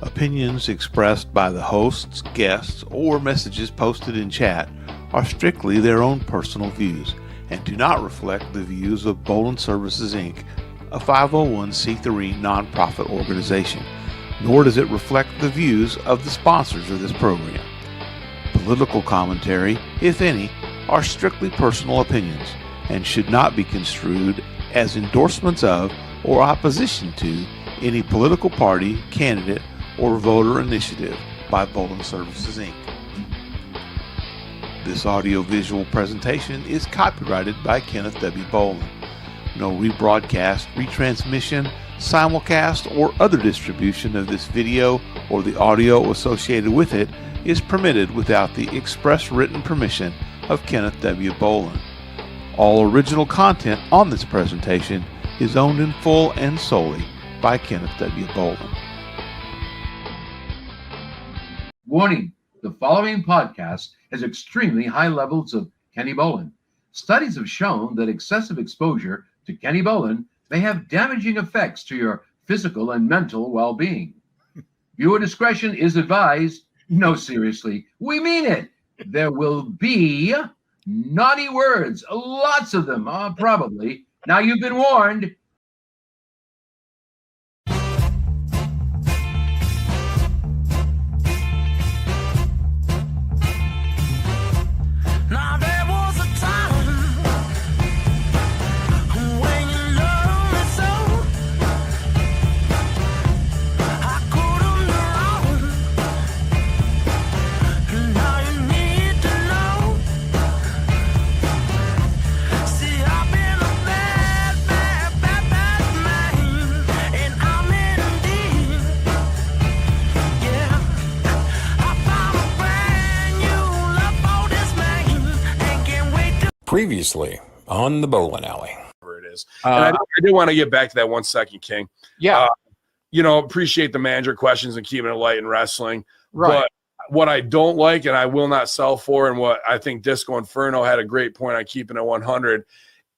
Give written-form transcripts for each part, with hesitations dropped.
Opinions expressed by the hosts, guests, or messages posted in chat are strictly their own personal views and do not reflect the views of Bolin Services, Inc., a 501c3 nonprofit organization, nor does it reflect the views of the sponsors of this program. Political commentary, if any, are strictly personal opinions and should not be construed as endorsements of or opposition to any political party, candidate, or voter initiative by Bolin Services, Inc. This audio-visual presentation is copyrighted by Kenneth W. Bolin. No rebroadcast, retransmission, simulcast, or other distribution of this video or the audio associated with it is permitted without the express written permission of Kenneth W. Bolin. All original content on this presentation is owned in full and solely by Kenneth W. Bolin. Warning, the following podcast has extremely high levels of Kenny Bolin. Studies have shown that excessive exposure to Kenny Bolin may have damaging effects to your physical and mental well-being. Viewer discretion is advised. No, seriously, we mean it. There will be naughty words, lots of them, probably. Now you've been warned. Previously on the Bowling Alley. Where it is. And I did want to get back to that 1 second, King. Yeah. Appreciate the manager questions and keeping it light in wrestling. Right. But what I don't like and I will not sell for, and what I think Disco Inferno had a great point on keeping it 100,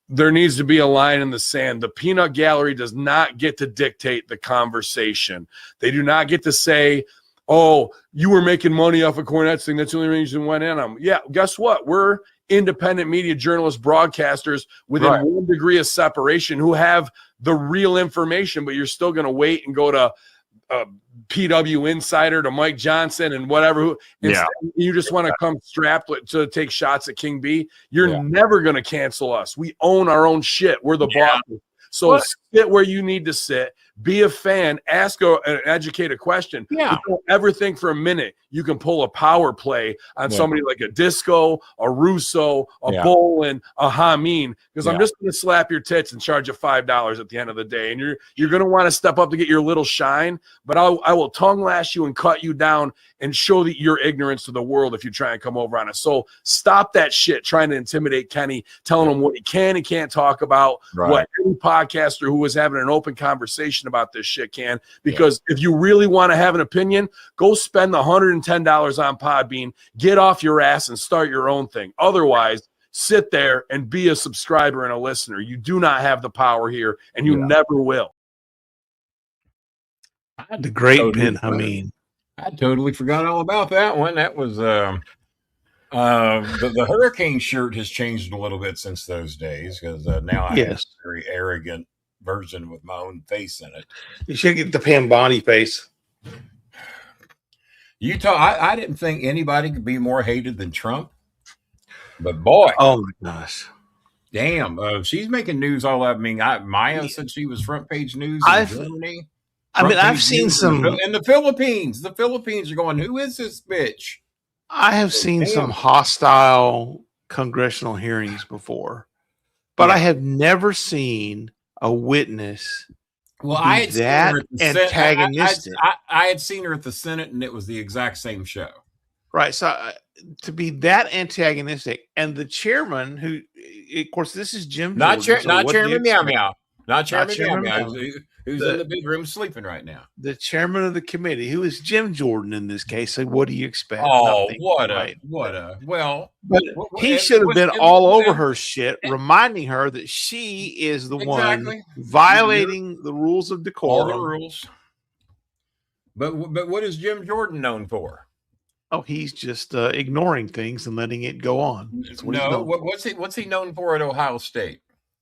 there needs to be a line in the sand. The peanut gallery does not get to dictate the conversation. They do not get to say, oh, you were making money off of Cornette's thing. That's the only reason went in. Yeah, guess what? We're independent media journalists, broadcasters within 1 degree of separation who have the real information, but you're still going to wait and go to PW Insider, to Mike Johnson and whatever. You just want to come strapped to take shots at King B. You're never going to cancel us. We own our own shit. We're the bosses. So sit where you need to sit. Be a fan. Ask an educated question. Yeah. Don't ever think for a minute you can pull a power play on somebody like a Disco, a Russo, a Bolin, a Hameen, because I'm just going to slap your tits and charge you $5 at the end of the day. And you're going to want to step up to get your little shine, but I will tongue lash you and cut you down and show your ignorance to the world if you try and come over on us. So stop that shit trying to intimidate Kenny, telling him what he can and can't talk about, what any podcaster who is having an open conversation about this shit can. Because if you really want to have an opinion, go spend the $110 on Podbean, get off your ass and start your own thing. Otherwise, sit there and be a subscriber and a listener. You do not have the power here, and you never will. The great Ben Hameen. I totally forgot all about that one. That was the Hurricane shirt has changed a little bit since those days, because now I have a very arrogant version with my own face in it. You should get the Pam Bondi face. I didn't think anybody could be more hated than Trump, but boy, oh my gosh, damn, she's making news all up. I mean, Maya said she was front page news in Germany. I've seen some in the Philippines. The Philippines are going, who is this bitch? I have seen some hostile congressional hearings before, but I have never seen a witness. Well, I had that antagonistic. I had seen her at the Senate, and it was the exact same show. Right. So to be that antagonistic, and the chairman, who, of course, this is Jim. Not Chairman Meow Meow. Not Chairman Meow Meow. Who's in the big room sleeping right now? The chairman of the committee, who is Jim Jordan in this case. So what do you expect? Oh, Nothing, but he should have been all over her shit, reminding her that she is the one violating the rules of decorum. All the rules. But what is Jim Jordan known for? Oh, he's just ignoring things and letting it go on. That's what he's known for. What's he known for at Ohio State?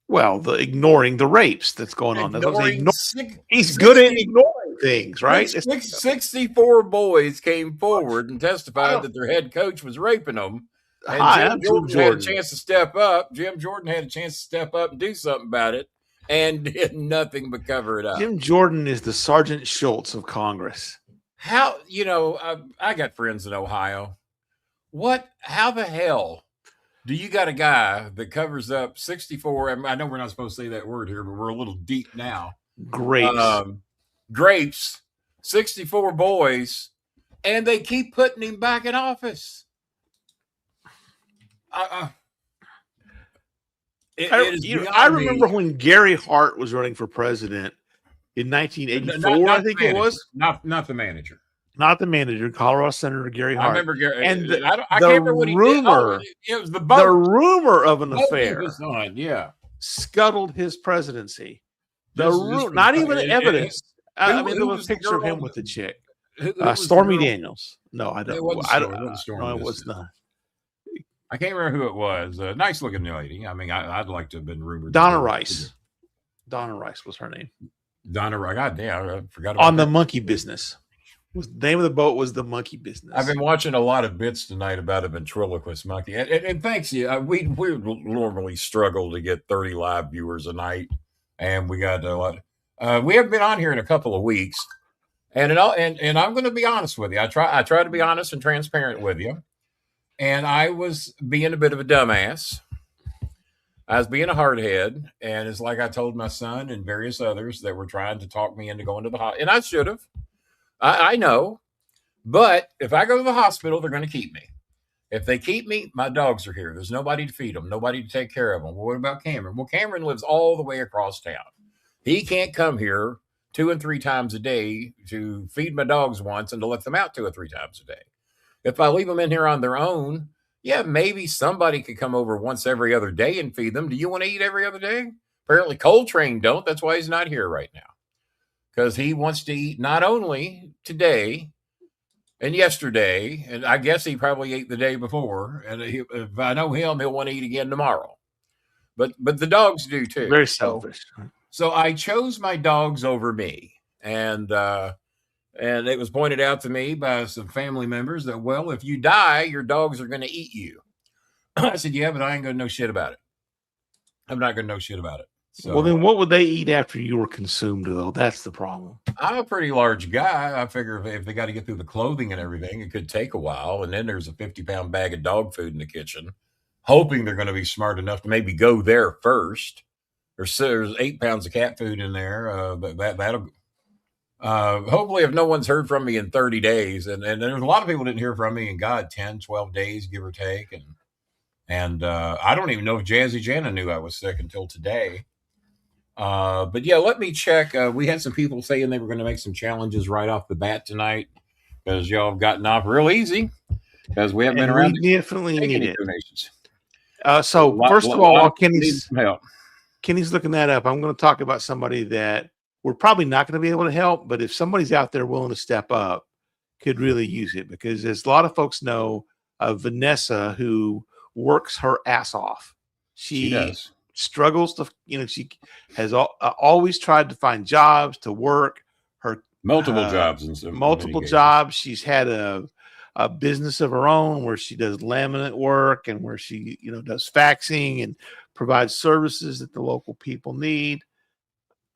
Well, the ignoring the rapes that's going on. That's what I'm saying. He's 60, good at ignoring things, right? 64 boys came forward and testified that their head coach was raping them. And Jim Jordan had a chance to step up. Jim Jordan had a chance to step up and do something about it, and did nothing but cover it up. Jim Jordan is the Sergeant Schultz of Congress. How, I got friends in Ohio. How the hell do you got a guy that covers up 64? I know we're not supposed to say that word here, but we're a little deep now. Grapes, 64 boys, and they keep putting him back in office. I remember when Gary Hart was running for president in 1984, I think it was. Not the manager. Not the manager, Colorado Senator Gary Hart. I remember Gary. And I can't remember what he did. Oh, it was the boat. The rumor of an affair scuttled his presidency. Not even evidence. There was a picture of him with the chick. Stormy Daniels. No, I don't. It was not. I can't remember who it was. A nice looking lady. I mean, I'd like to have been rumored. Donna Rice. Donna Rice was her name. Donna Rice. God damn, I forgot about On the Monkey Business. The name of the boat was The Monkey Business. I've been watching a lot of bits tonight about a ventriloquist monkey. And thanks you. We normally struggle to get 30 live viewers a night. And we got a lot. We haven't been on here in a couple of weeks. And I'm going to be honest with you. I try to be honest and transparent with you. And I was being a bit of a dumbass. I was being a hardhead. And it's like I told my son and various others that were trying to talk me into going to the hospital. And I should have. I know. But if I go to the hospital, they're going to keep me. If they keep me, my dogs are here. There's nobody to feed them, nobody to take care of them. Well, what about Cameron? Well, Cameron lives all the way across town. He can't come here 2 and 3 times a day to feed my dogs once and to let them out 2 or 3 times a day. If I leave them in here on their own, yeah, maybe somebody could come over once every other day and feed them. Do you want to eat every other day? Apparently Coltrane don't. That's why he's not here right now. Because he wants to eat not only today and yesterday, and I guess he probably ate the day before. And if I know him, he'll want to eat again tomorrow. But the dogs do too. Very selfish. So I chose my dogs over me. And it was pointed out to me by some family members that, well, if you die, your dogs are going to eat you. I said, yeah, but I ain't going to know shit about it. I'm not going to know shit about it. So, well, then what would they eat after you were consumed, though? That's the problem. I'm a pretty large guy. I figure if they got to get through the clothing and everything, it could take a while. And then there's a 50-pound bag of dog food in the kitchen, hoping they're going to be smart enough to maybe go there first. There's 8 pounds of cat food in there. That'll hopefully, if no one's heard from me in 30 days, and there's a lot of people didn't hear from me in 10, 12 days, give or take. And I don't even know if Jazzy Jana knew I was sick until today. But yeah, let me check. We had some people saying they were going to make some challenges right off the bat tonight because y'all have gotten off real easy because we haven't been around. We definitely need it. Donations. So first of all, while Kenny's looking that up, I'm going to talk about somebody that we're probably not going to be able to help, but if somebody's out there willing to step up, could really use it because as a lot of folks know, Vanessa, who works her ass off. She does. Struggles to, she has always tried to find jobs to work. Her multiple jobs. She's had a business of her own where she does laminate work and where she, does faxing and provides services that the local people need.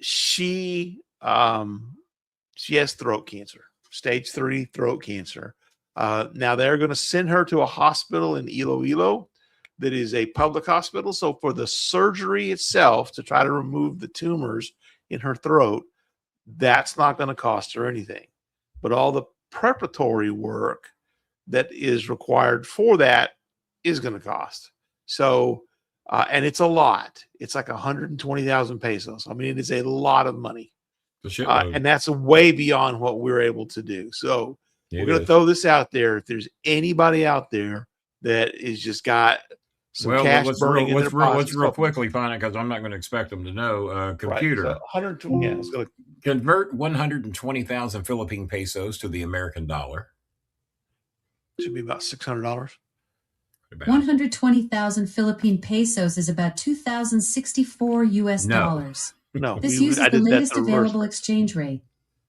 She has throat cancer, stage 3 throat cancer. Now they're going to send her to a hospital in Iloilo that is a public hospital. So for the surgery itself to try to remove the tumors in her throat, that's not going to cost her anything. But all the preparatory work that is required for that is going to cost. So, and it's a lot. It's like 120,000 pesos. I mean, it is a lot of money. And that's way beyond what we're able to do. So we're going to throw this out there. If there's anybody out there that is just got some Well, cash burning in their pockets. let's real quickly find it because I'm not going to expect them to know. Computer. Right. So 120. Yeah, it's going to Convert 120,000 Philippine pesos to the American dollar. should be about $600. 120,000 Philippine pesos is about 2,064 US dollars. No, This uses the latest available exchange rate.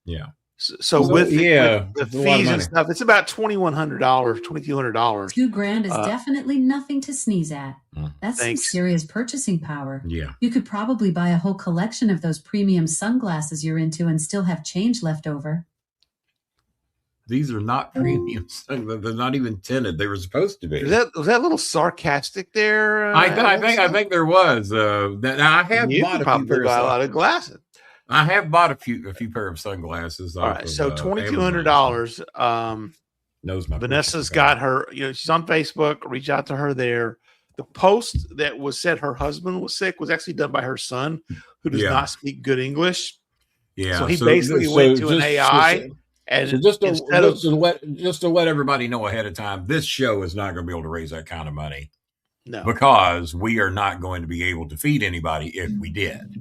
Yeah. So with the it's a lot of fees and money. stuff, it's about $2,100, $2,200. $2,000 is definitely nothing to sneeze at. That's some serious purchasing power. Yeah. You could probably buy a whole collection of those premium sunglasses you're into and still have change left over. These are not premium. They're not even tinted. They were supposed to be. Was that a little sarcastic there? I think there was. That I have you bought probably a few buy a lot of glasses. I have bought a few pair of sunglasses. All right, so $2,200. Knows my Vanessa's got her. She's on Facebook. Reach out to her there. The post that was said her husband was sick was actually done by her son, who does not speak good English. Yeah, so he basically went to an AI. And so just to let everybody know ahead of time, this show is not going to be able to raise that kind of money. No, because we are not going to be able to feed anybody if we did.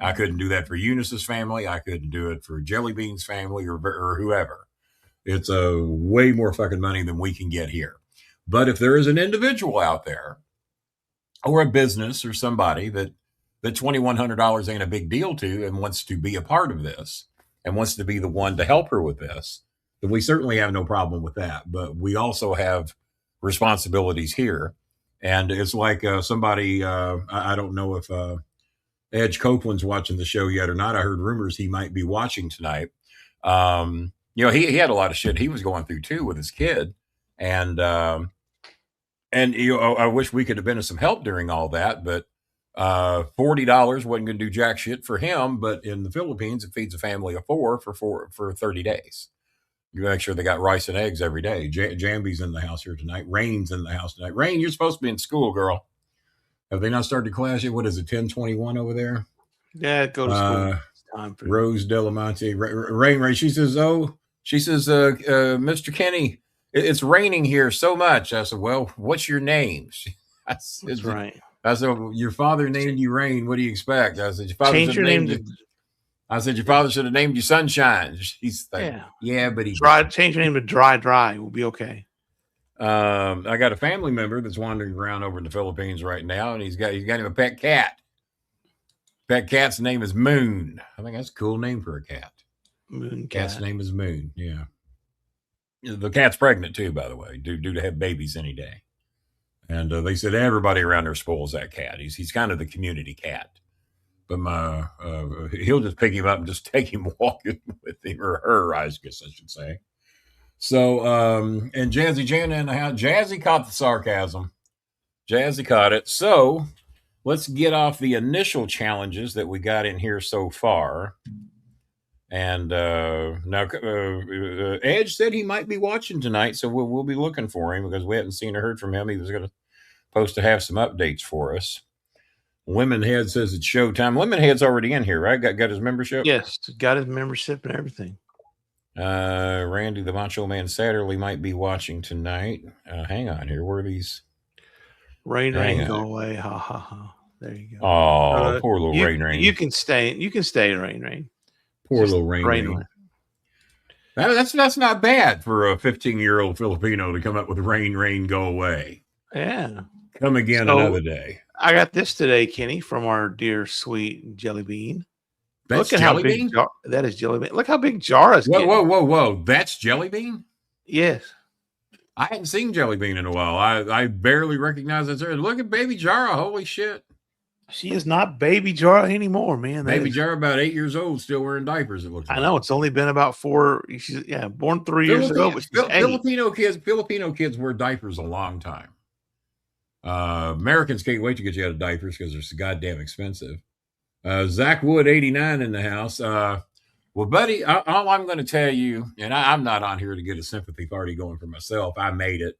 I couldn't do that for Eunice's family. I couldn't do it for Jelly Bean's family or whoever. It's a way more fucking money than we can get here. But if there is an individual out there or a business or somebody that $2,100 ain't a big deal to and wants to be a part of this and wants to be the one to help her with this, then we certainly have no problem with that. But we also have responsibilities here. And it's like somebody, I don't know if Edge Copeland's watching the show yet or not. I heard rumors he might be watching tonight. He had a lot of shit he was going through too with his kid. And I wish we could have been of some help during all that, but $40 wasn't going to do jack shit for him. But in the Philippines, it feeds a family of four for 30 days. You make sure they got rice and eggs every day. Jambi's in the house here tonight. Rain's in the house tonight. Rain, you're supposed to be in school, girl. Have they not started class yet? What is it, 10:21 over there? Yeah, go to school. It's time for Rose Delamonte. Rain. She says, Mr. Kenny, it's raining here so much. I said, well, what's your name? That's right. I said, your father named you Rain. What do you expect? I said, your father change your name to... I said, your father should have named you Sunshine. She's like, yeah, but he change your name to Dry. We'll be okay. I got a family member that's wandering around over in the Philippines right now, and he's got him a pet cat. Pet cat's name is Moon. I think that's a cool name for a cat. Moon cat. Cat's name is Moon. Yeah. The cat's pregnant too, by the way, due to have babies any day. And they said everybody around there spoils that cat. He's kind of the community cat. But he'll just pick him up and just take him walking with him, or her, I guess I should say. So, and Jazzy Jana in the house. Jazzy caught the sarcasm. Jazzy caught it. So, let's get off the initial challenges that we got in here so far. And now, Edge said he might be watching tonight, so we'll be looking for him because we haven't seen or heard from him. He was going to supposed to have some updates for us. Lemonhead says it's showtime. Lemonhead's already in here, right? Got his membership? Yes, got his membership and everything. Randy the Macho Man Satterley might be watching tonight. Hang on here. Where are these? Rain, go away. Ha, ha, ha. There you go. Oh, poor little Rain. You can stay, Rain. Poor little Rain. That's not bad for a 15-year-old Filipino to come up with Rain, go away. Yeah. Come again another day. I got this today, Kenny, from our dear sweet Jelly Bean. That's Look at Jelly how big Bean? That is Jelly Bean. Look how big Jara's getting. Whoa. That's Jelly Bean? Yes. I hadn't seen Jelly Bean in a while. I barely recognize it. Look at baby Jara. Holy shit. She is not baby Jara anymore, man. Baby Jara, about 8 years old, still wearing diapers, it looks like. I know. It's only been about 4. She's born 3 years ago. But Filipino kids wear diapers a long time. Americans can't wait to get you out of diapers because they're so goddamn expensive. Zach Wood, 89 in the house. Well, buddy, all I'm going to tell you, and I'm not on here to get a sympathy party going for myself. I made it.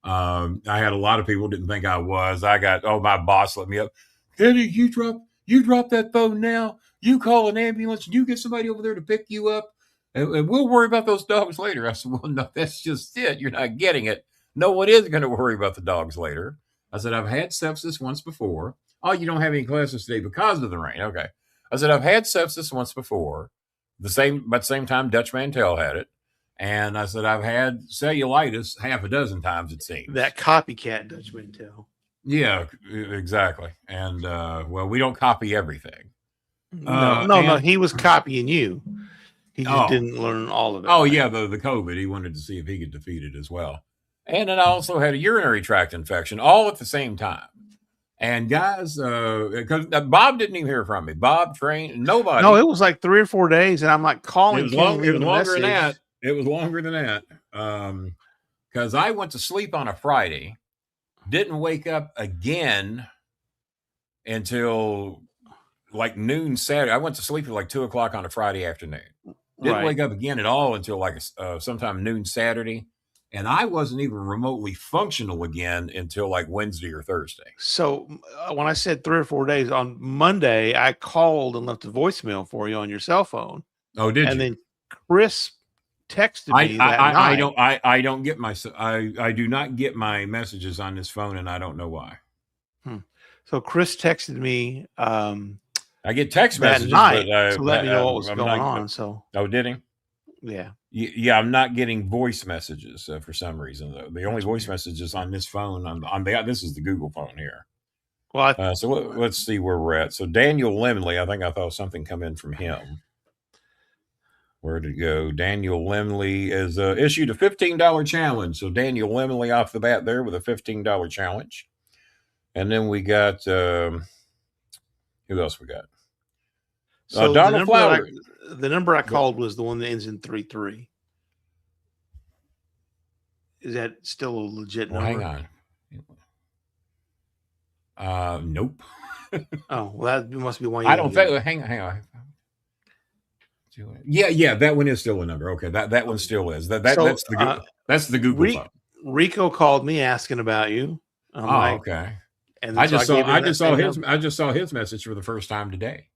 I had a lot of people didn't think I was. My boss let me up. Eddie, you drop that phone now. You call an ambulance and you get somebody over there to pick you up, and we'll worry about those dogs later. I said, well, no, that's just it. You're not getting it. No one is going to worry about the dogs later. I said, I've had sepsis once before. Oh, you don't have any classes today because of the rain. Okay. I said, I've had sepsis once before. But the same time Dutch Mantel had it. And I said, I've had cellulitis half a dozen times, it seems. That copycat Dutch Mantel. Yeah, exactly. And well, we don't copy everything. No. He was copying you. He just didn't learn all of it. Oh, yeah, the COVID. He wanted to see if he could defeat it as well. And then I also had a urinary tract infection all at the same time. And guys, because Bob didn't even hear from me. Bob, Train, nobody. No, it was like 3 or 4 days, and I'm like calling. It was longer than that. It was longer than that. Because I went to sleep on a Friday, didn't wake up again until like noon Saturday. I went to sleep at like 2:00 on a Friday afternoon. Didn't wake up again at all until like sometime noon Saturday. And I wasn't even remotely functional again until like Wednesday or Thursday. So when I said 3 or 4 days, on Monday, I called and left a voicemail for you on your cell phone. Oh, did you? And then Chris texted me that night. I don't get I do not get my messages on this phone, and I don't know why. So Chris texted me. I get text messages night, to let me know what was going on. So, did he? Yeah. Yeah, I'm not getting voice messages for some reason, though. The only voice messages on this phone, this is the Google phone here. Well, so let's see where we're at. So Daniel Lemley, I think I thought something come in from him. Where did it go? Daniel Lemley is issued a $15 challenge. So Daniel Lemley off the bat there with a $15 challenge. And then we got, who else we got? So Donald Flower. The number I called was the one that ends in 33. Is that still a legit number? Hang on. Nope. Oh, well, that must be one. I don't think. Hang on. Yeah, that one is still a number. Okay, that one still is. That's the Google phone. Rico called me asking about you. Okay. And I just saw his message for the first time today.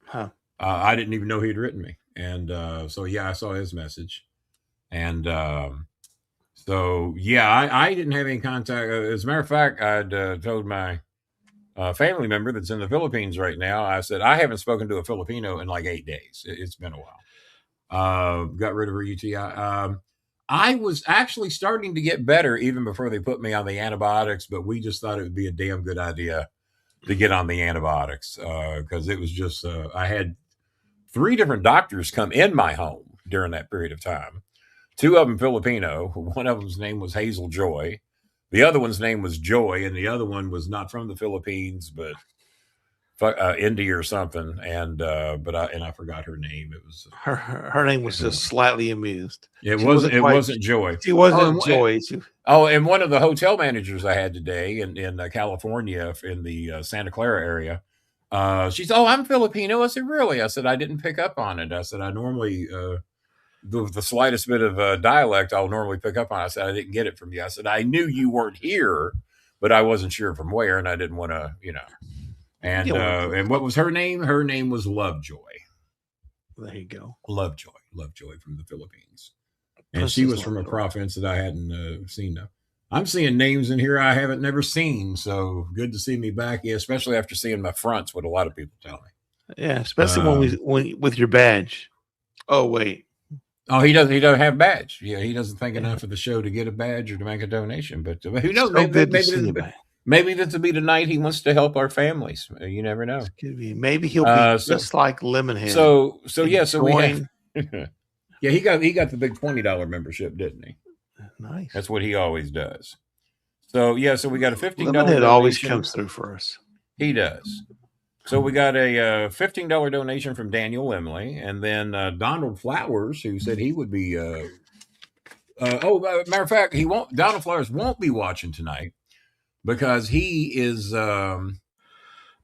Huh. I didn't even know he'd written me, and so yeah, I saw his message, and so yeah, I didn't have any contact. As a matter of fact, I'd told my family member that's in the Philippines right now. I said I haven't spoken to a Filipino in like 8 days. It's been a while. Got rid of her UTI. I was actually starting to get better even before they put me on the antibiotics, but we just thought it would be a damn good idea to get on the antibiotics because it was just I had 3 different doctors come in my home during that period of time. 2 of them Filipino. One of them's name was Hazel Joy. The other one's name was Joy, and the other one was not from the Philippines, but India or something. And I forgot her name. It was her name was just slightly amused. It wasn't Joy. She wasn't Joy. And one of the hotel managers I had today in California, in the Santa Clara area, she said, "Oh, I'm Filipino." I said, "Really?" I said, "I didn't pick up on it." I said, "I normally the slightest bit of dialect I'll normally pick up on." I said, "I didn't get it from you." I said, "I knew you weren't here, but I wasn't sure from where, and I didn't want to, And what was her name? Her name was Lovejoy. There you go. Lovejoy from the Philippines, and she was from a province that I hadn't seen. I'm seeing names in here I haven't never seen, so good to see me back. Yeah, especially after seeing my fronts, what a lot of people tell me. Yeah, especially when with your badge. Oh wait. Oh, he doesn't have badge. Yeah, he doesn't think enough of the show to get a badge or to make a donation. But who knows? Maybe this will be the night he wants to help our families. You never know. Maybe he'll be just like Lemonhead. So we have. Yeah, he got the big $20 membership, didn't he? Nice. That's what he always does. So yeah, so we got a $15. Lemonhead always comes through for us. He does. So we got a $15 donation from Daniel Lemley, and then Donald Flowers, who said he would be. Matter of fact, Donald Flowers won't be watching tonight because he is going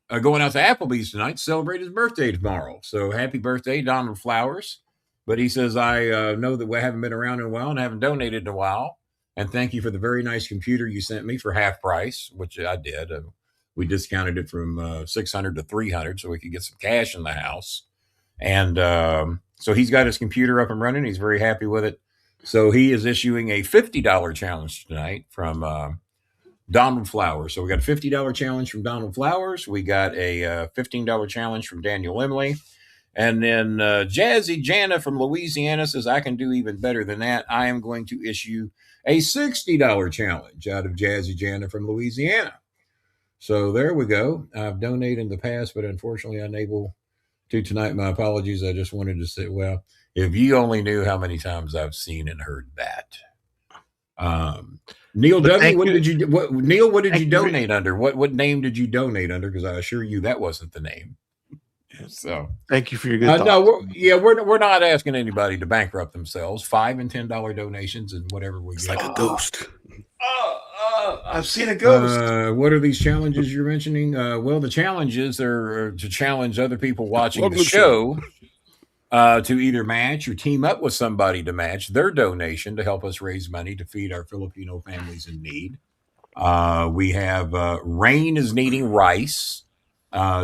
out to Applebee's tonight to celebrate his birthday tomorrow. So happy birthday, Donald Flowers! But he says, I know that we haven't been around in a while and haven't donated in a while, and thank you for the very nice computer you sent me for half price, which I did. We discounted it from $600 to $300 so we could get some cash in the house. And so he's got his computer up and running. He's very happy with it. So he is issuing a $50 challenge tonight from Donald Flowers. So we got a $50 challenge from Donald Flowers. We got a $15 challenge from Daniel Emily. And then Jazzy Jana from Louisiana says, I can do even better than that. I am going to issue a $60 challenge out of Jazzy Jana from Louisiana. So there we go. I've donated in the past, but unfortunately unable to tonight. My apologies. I just wanted to say, well, if you only knew how many times I've seen and heard that. Neil W., what did you donate under? What name did you donate under? Because I assure you that wasn't the name. So thank you for your good thoughts. No, we're not asking anybody to bankrupt themselves. $5 and $10 donations and whatever we get. Like a ghost. I've seen a ghost. What are these challenges you're mentioning? Well, the challenges are to challenge other people watching the show to either match or team up with somebody to match their donation to help us raise money to feed our Filipino families in need. We have Rain is needing rice.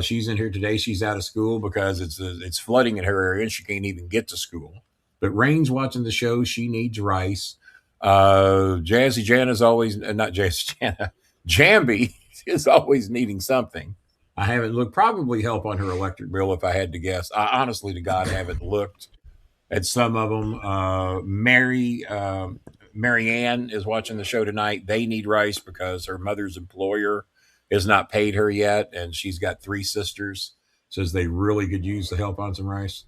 She's in here today. She's out of school because it's flooding in her area and she can't even get to school. But Rain's watching the show. She needs rice. Jazzy Jana's always not Jazzy Jana. Jambi is always needing something. I haven't looked. Probably help on her electric bill if I had to guess. I honestly to God haven't looked at some of them. Marianne is watching the show tonight. They need rice because her mother's employer has not paid her yet, and she's got 3 sisters. Says they really could use the help on some rice.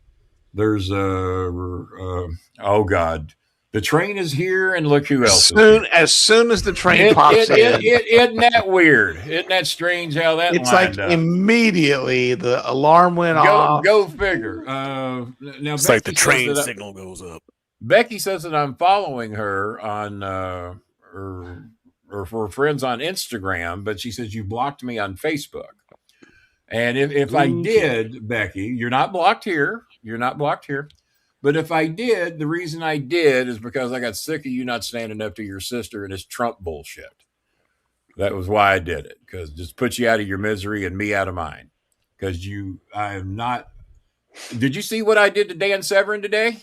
There's oh God, the train is here, and look who else. As soon as the train pops in, isn't that weird? Isn't that strange how that? It's like up? Immediately the alarm went off. Go figure. Now it's like the train signal goes up. Becky says that I'm following her on or for friends on Instagram, but she says you blocked me on Facebook. And if I did, Becky, you're not blocked here. You're not blocked here. But if I did, the reason I did is because I got sick of you not standing up to your sister and this Trump bullshit. That was why I did it, because just put you out of your misery and me out of mine. Because I am not. Did you see what I did to Dan Severin today?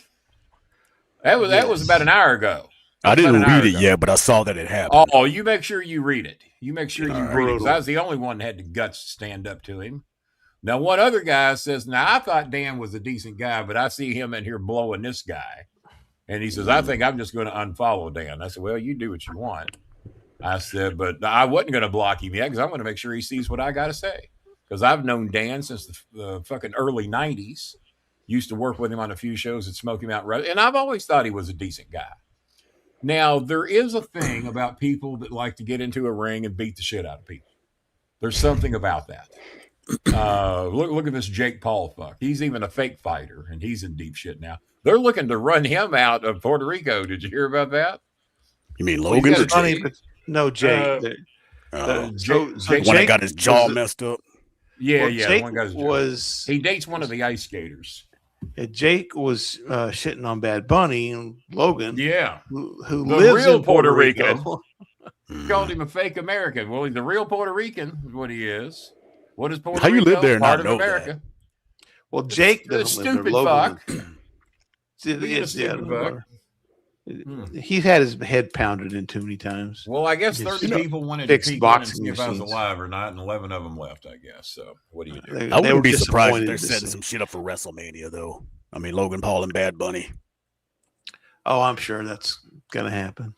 That was about an hour ago. I didn't read it yet, but I saw that it happened. Oh, you make sure you read it. You make sure you read it. I was the only one that had the guts to stand up to him. Now, one other guy says, now, I thought Dan was a decent guy, but I see him in here blowing this guy. And he says, I think I'm just going to unfollow Dan. I said, well, you do what you want. I said, but I wasn't going to block him yet because I'm going to make sure he sees what I got to say. Because I've known Dan since the fucking early 90s. Used to work with him on a few shows at Smoky Mountain Road. And I've always thought he was a decent guy. Now, there is a thing about people that like to get into a ring and beat the shit out of people. There's something about that. Look at this Jake Paul fuck. He's even a fake fighter, and he's in deep shit now. They're looking to run him out of Puerto Rico. Did you hear about that? You mean Logan or Jake? No, Jake. Jake one that got his jaw messed up. Yeah, Jake one got his jaw. He dates one of the ice skaters. Jake was shitting on Bad Bunny and Logan. Yeah. Who lives real in Puerto Rican. Called him a fake American. Well, he's the real Puerto Rican is what he is. What is Puerto Rico? How you live there and part not of know America? That? Well, Jake doesn't live there. Logan. Stupid He's had his head pounded in too many times. Well, I guess 30 people wanted to peek in and see if I was alive or not, and 11 of them left, I guess. So, what do you do? I wouldn't be surprised if they're setting some shit up for WrestleMania, though. I mean, Logan Paul and Bad Bunny. Oh, I'm sure that's going to happen.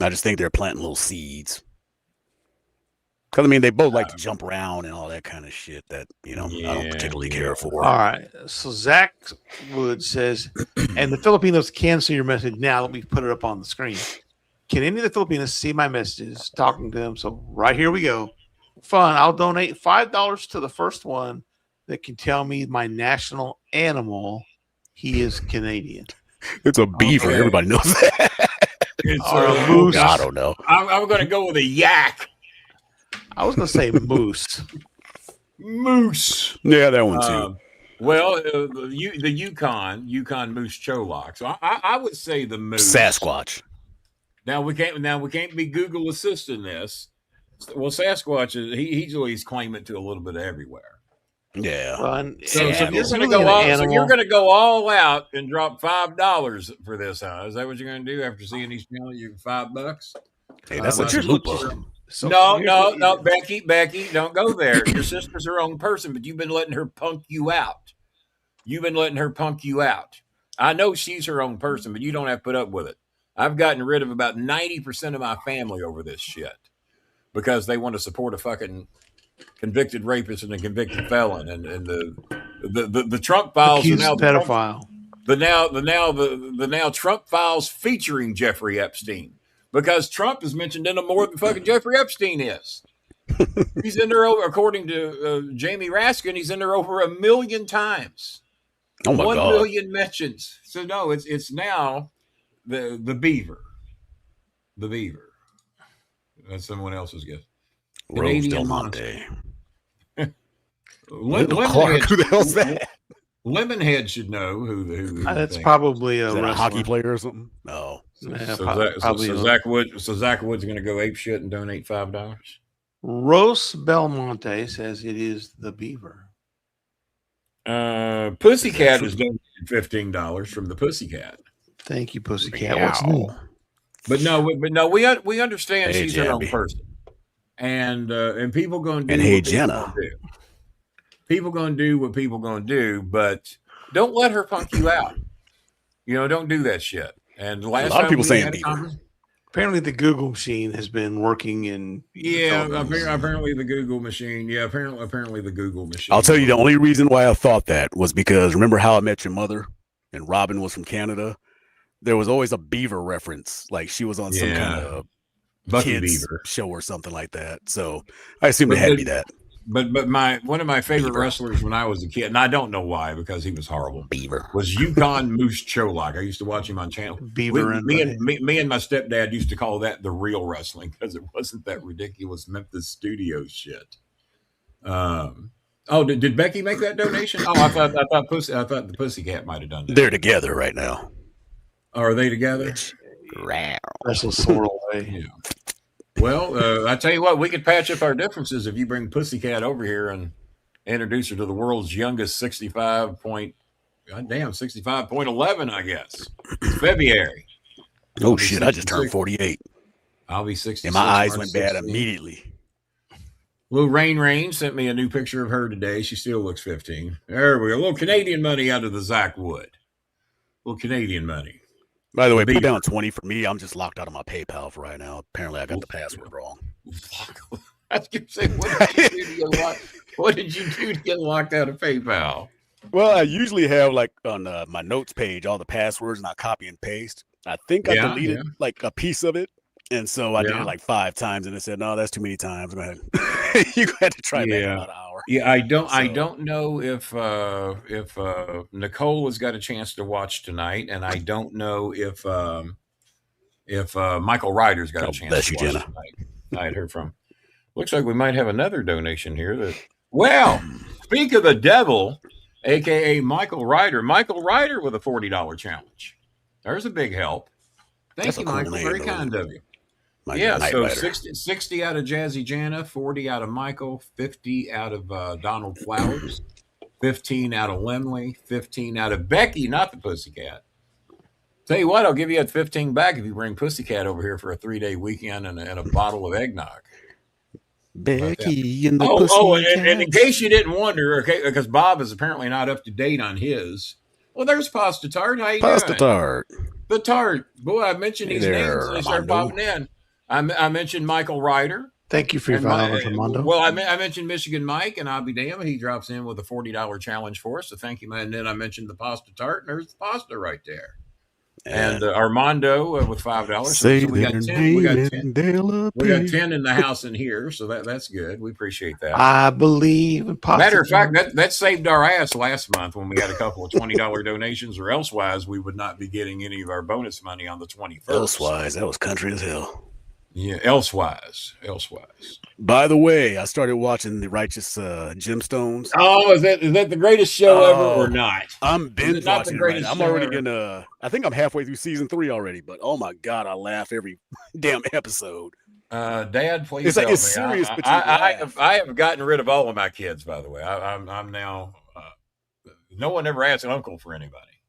I just think they're planting little seeds. Because, I mean, they both like to jump around and all that kind of shit that, I don't particularly care for. All right. So, Zach Wood says, and the Filipinos can see your message now that we've put it up on the screen. Can any of the Filipinos see my messages talking to them? So, right here we go. Fun. I'll donate $5 to the first one that can tell me my national animal. He is Canadian. It's a beaver. Okay. Everybody knows that. It's a moose. I don't know. I'm going to go with a yak. I was going to say moose. Moose. Yeah, that one too. Well, the Yukon moose cholok. So I would say the moose. Sasquatch. Now we can't be Google assisting this. Well, Sasquatch he's claiming to a little bit of everywhere. Yeah. Well, so you're going to go all out and drop $5 for this, huh? Is that what you're going to do after seeing these channels? You $5? Hey, that's a Let's chalupa. No, Becky, don't go there. Your sister's her own person, but you've been letting her punk you out. I know she's her own person, but you don't have to put up with it. I've gotten rid of about 90% of my family over this shit because they want to support a fucking convicted rapist and a convicted felon, and the Trump files are accused now pedophile. the now Trump files featuring Jeffrey Epstein, because Trump is mentioned in them more than fucking Jeffrey Epstein is. He's in there over, according to Jamie Raskin, he's in there over 1 million times. Oh my 1 God. million mentions. So no, it's now the beaver. The beaver. That's someone else's guess. Rose Canadian Del monster. Monte. Wendell Clark, who the hell's that? Lemonhead should know who That's probably Is a that a wrestler. hockey player or something? No. Yeah, So Zach Wood's going to go ape shit and donate $5. Rose Belmonte says it is the beaver. Pussycat has donated $15 from the Pussycat. Thank you, Pussycat. What's new? But no, we understand Hey, she's her own Jabby. person, and people going to do. And hey, what people Jenna. gonna do. People going to do what people going to do, but don't let her punk you out. Don't do that shit. And the last A lot of time people we saying had a beaver. conversation- Apparently, the Google machine has been working in. Yeah, the Philippines. apparently the Google machine. Yeah, apparently the Google machine. I'll tell you the only reason why I thought that was because remember How I Met Your Mother and Robin was from Canada? There was always a beaver reference. Like she was on some kind of Bucky kids Beaver. show or something like that. So I assumed it had to be that. But one of my favorite Beaver. wrestlers when I was a kid, and I don't know why because he was horrible, Beaver. was Yukon Moose Cholak. I used to watch him on channel. Beaver Me and my stepdad used to call that the real wrestling because it wasn't that ridiculous Memphis studio shit. Did Becky make that donation? Oh, I thought the Pussycat might have done that. They're together right now. Are they together? Wrestle sore away. Yeah. Well, I tell you what, we could patch up our differences if you bring Pussycat over here and introduce her to the world's youngest 65.11, I guess. February. Oh shit! I just turned 48, I'll be 60. and my eyes went bad immediately. Little Rain sent me a new picture of her today. She still looks 15. There we go. A little Canadian money out of the Zach Wood. A little Canadian money. By the way, put down 20 for me. I'm just locked out of my PayPal for right now. Apparently, I got the password wrong. I was going to say, what did you do to get locked out of PayPal? Well, I usually have like on my notes page all the passwords and I copy and paste. I think I deleted like a piece of it. And so I did it like 5 times and it said, no, that's too many times. Go ahead. You had to try that in about an hour. Yeah, I don't know if Nicole has got a chance to watch tonight, and I don't know if Michael Ryder's got a chance to watch tonight. I had heard from. Looks like we might have another donation here. Speak of the devil, aka Michael Ryder. Michael Ryder with a $40 challenge. There's a big help. Thank you, Michael. Very kind of you. So 60 out of Jazzy Jana, 40 out of Michael, 50 out of Donald Flowers, 15 out of Lemley, 15 out of Becky, not the Pussycat. Tell you what, I'll give you that 15 back if you bring Pussycat over here for a 3-day weekend and a bottle of eggnog. Becky and the Pussycat. And in case you didn't wonder, okay, because Bob is apparently not up to date on his. Well, there's Pasta Tart. How you doing? Pasta Tart. The Tart. Boy, I mentioned these names and they start popping in. I mentioned Michael Ryder. Thank you for your $5, Armando. Well, I mentioned Michigan Mike, and I'll be damned, he drops in with a $40 challenge for us. So thank you, man. And then I mentioned the Pasta Tart, and there's the pasta right there. And Armando with $5. So we got 10. We got 10 in the house in here, so that's good. We appreciate that. I believe in pasta. Matter of fact, that saved our ass last month when we had a couple of $20 donations, or elsewise we would not be getting any of our bonus money on the 21st. Elsewise, that was country as hell. Yeah, elsewise. By the way, I started watching The Righteous Gemstones. Oh, is that the greatest show ever or not? I'm binge watching it right now. I'm already gonna. I think I'm halfway through season 3 already. But oh my god, I laugh every damn episode. Dad, please. It's serious, but I have gotten rid of all of my kids. By the way, I'm now. No one ever asked uncle for anybody.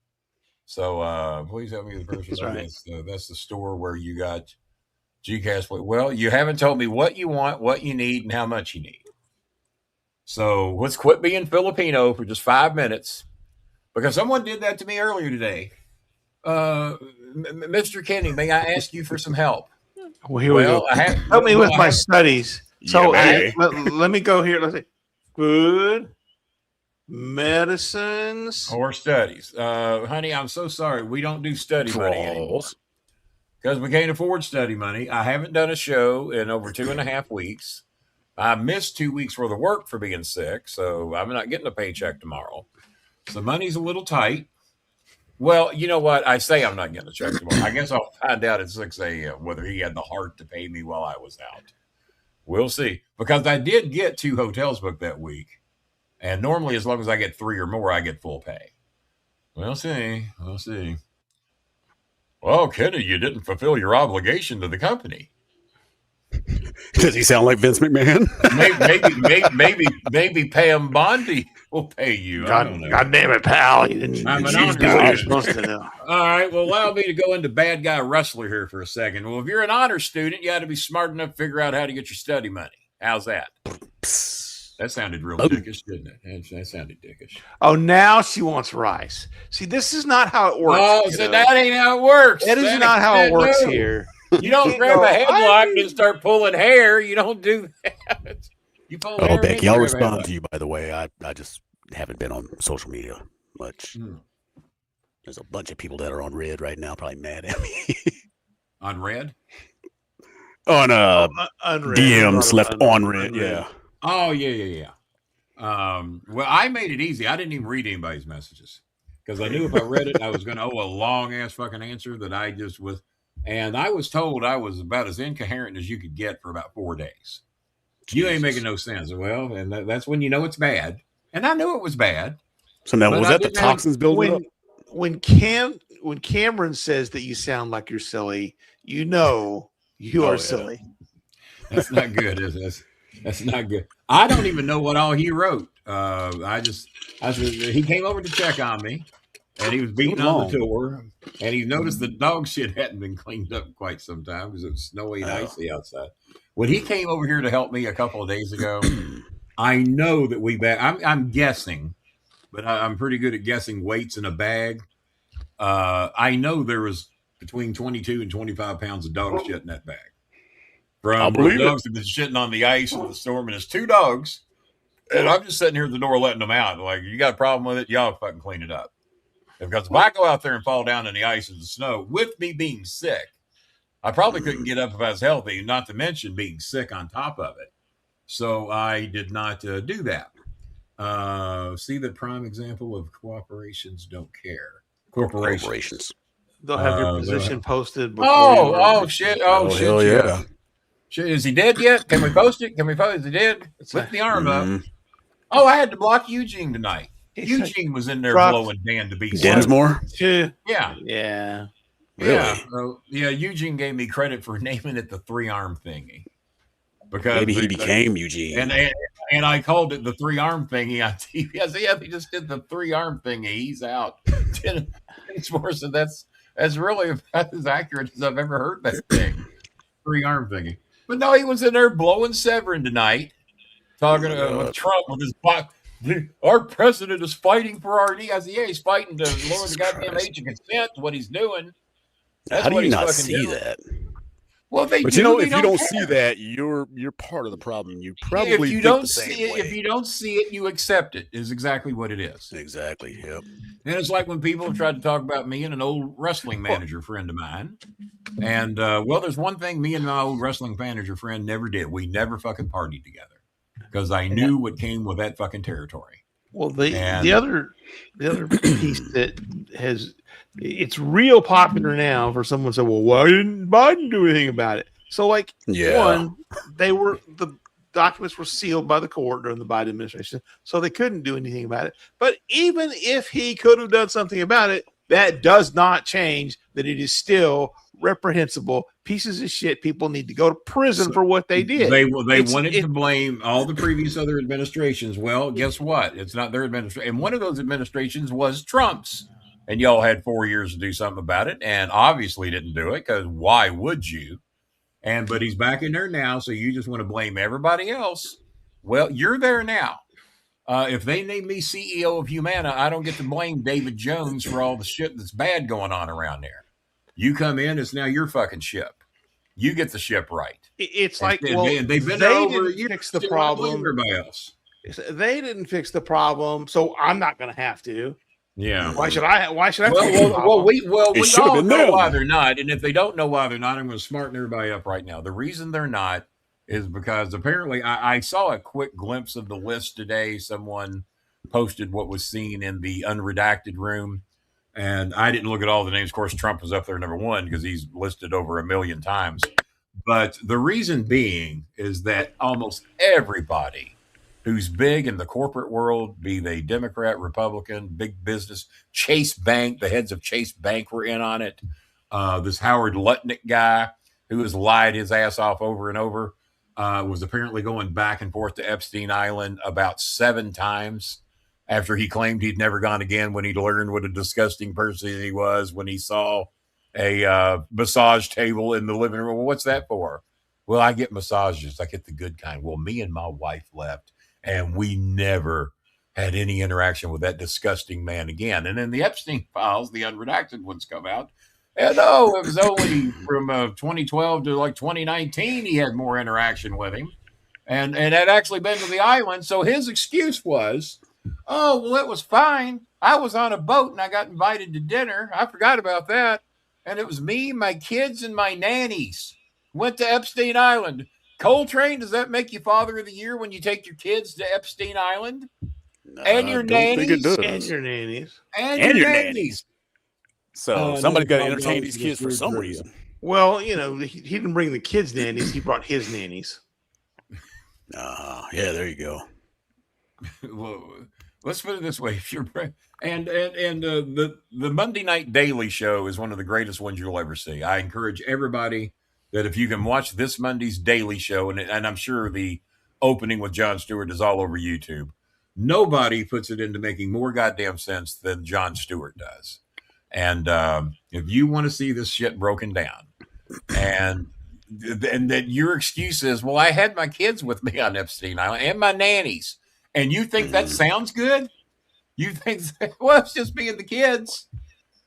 So please help me with the person. That's right. That's the store where you got GCAS. Well, you haven't told me what you want, what you need, and how much you need. So let's quit being Filipino for just 5 minutes, because someone did that to me earlier today. Mr. Kenny, may I ask you for some help? Well, here we go. Help me with my studies. So let me go here. Let's see. Food, medicines, or studies. Honey, I'm so sorry. We don't do study money anymore because we can't afford study money. I haven't done a show in over 2.5 weeks. I missed 2 weeks worth of work for being sick, so I'm not getting a paycheck tomorrow. So money's a little tight. Well, you know what? I say I'm not getting a check tomorrow. I guess I'll find out at 6 a.m. whether he had the heart to pay me while I was out. We'll see. Because I did get 2 hotels booked that week. And normally, as long as I get 3 or more, I get full pay. We'll see. We'll see. Well, Kenny, you didn't fulfill your obligation to the company. Does he sound like Vince McMahon? maybe Pam Bondi will pay you. I don't know. God damn it, pal! You didn't I'm an honor do what you're supposed to do. All right. Well, allow me to go into bad guy wrestler here for a second. Well, if you're an honor student, you got to be smart enough to figure out how to get your study money. How's that? That sounded real dickish, didn't it? That sounded dickish. Oh, now she wants rice. See, this is not how it works. Oh, so that ain't how it works. That is not how it works here. You don't grab a headlock and start pulling hair. You don't do that. You pull hair. Oh, Becky, I'll respond to you, by the way. I just haven't been on social media much. There's a bunch of people that are on Red right now, probably mad at me. On Red? On DMs left on Red, yeah. Oh, yeah. Well, I made it easy. I didn't even read anybody's messages because I knew if I read it, I was going to owe a long-ass fucking answer that I just was. And I was told I was about as incoherent as you could get for about 4 days. Jesus. You ain't making no sense. Well, and that's when you know it's bad. And I knew it was bad. So now, was that the toxins building up? When Cameron says that you sound like you're silly, you know you are silly. That's not good, is it? That's not good. I don't even know what all he wrote. He came over to check on me. And he was beating on the tour, and he noticed the dog shit hadn't been cleaned up quite some time because it was snowy and icy outside. When he came over here to help me a couple of days ago, I know that I'm guessing, but I'm pretty good at guessing weights in a bag. I know there was between 22 and 25 pounds of dog shit in that bag. From the dogs have been shitting on the ice in the storm, and it's 2 dogs, and I'm just sitting here at the door letting them out. Like, you got a problem with it? Y'all fucking clean it up. Because if I go out there and fall down in the ice and the snow, with me being sick, I probably couldn't get up if I was healthy, not to mention being sick on top of it. So I did not do that. See the prime example of corporations don't care. Corporations. They'll have your position posted before. Oh, shit. Oh, shit. Yeah. Shit, is he dead yet? Can we post it? Is he dead? Lift the arm up. Oh, I had to block Eugene tonight. Eugene was in there blowing Dan to be Densmore? Yeah. Really? Yeah. Eugene gave me credit for naming it the 3-arm thingy. Because maybe he became Eugene. And I called it the 3-arm thingy on TV. I said, yeah, he just did the 3-arm thingy. He's out. Densmore said that's really about as accurate as I've ever heard that thing. 3-arm thingy. But no, he was in there blowing Severin tonight, talking with Trump with his box. Our president is fighting for our needs. Yeah, he's fighting to lower the goddamn age of consent. What he's doing. That's how do you not see that? Well, if you don't see that, you're part of the problem. You probably if you don't see it, you accept it. Is exactly what it is. Exactly. Yep. And it's like when people have tried to talk about me and an old wrestling manager friend of mine. And there's one thing me and my old wrestling manager friend never did. We never fucking partied together. Because I knew what came with that fucking territory. Well, the other piece that it's real popular now for someone to say, well, why didn't Biden do anything about it? So, one, the documents were sealed by the court during the Biden administration, so they couldn't do anything about it. But even if he could have done something about it, that does not change that it is still reprehensible pieces of shit. People need to go to prison for what they did. They wanted to blame all the previous other administrations. Well, guess what? It's not their administration. And one of those administrations was Trump's. And y'all had 4 years to do something about it, and obviously didn't do it because why would you? But he's back in there now, so you just want to blame everybody else. Well, you're there now. If they name me CEO of Humana, I don't get to blame David Jones for all the shit that's bad going on around there. You come in, it's now your fucking ship. You get the ship right. It's like, well, they've been they over didn't a year, fix the still problem. everybody else. They didn't fix the problem, so I'm not going to have to. Yeah. Why should I? Why should I? We all know them. why they're not, and if they don't know why they're not, I'm going to smarten everybody up right now. The reason they're not is because apparently I saw a quick glimpse of the list today. Someone posted what was seen in the unredacted room, and I didn't look at all the names. Of course, Trump was up there number one because he's listed over 1 million times. But the reason being is that almost everybody who's big in the corporate world, be they Democrat, Republican, big business, Chase Bank, the heads of Chase Bank were in on it. This Howard Lutnick guy who has lied his ass off over and over was apparently going back and forth to Epstein Island about 7 times after he claimed he'd never gone again, when he'd learned what a disgusting person he was when he saw a massage table in the living room. Well, what's that for? Well, I get massages. I get the good kind. Well, me and my wife left, and we never had any interaction with that disgusting man again. And then the Epstein files, the unredacted ones, come out. And it was only from 2012 to like 2019 he had more interaction with him, and had actually been to the island. So his excuse was, oh, well, it was fine. I was on a boat and I got invited to dinner. I forgot about that. And it was me, my kids, and my nannies. Went to Epstein Island. Coltrane, does that make you Father of the Year when you take your kids to Epstein Island? And your nannies? And your nannies. And your nannies. So somebody got to entertain these kids for some reason. Well, he didn't bring the kids' nannies. He brought his nannies. Yeah, there you go. Well, let's put it this way: if you're the Monday Night Daily Show is one of the greatest ones you'll ever see. I encourage everybody that if you can watch this Monday's Daily Show, and I'm sure the opening with Jon Stewart is all over YouTube. Nobody puts it into making more goddamn sense than Jon Stewart does. And if you want to see this shit broken down, and that your excuse is, well, I had my kids with me on Epstein Island and my nannies, and you think that sounds good? You think, well, it's just being the kids.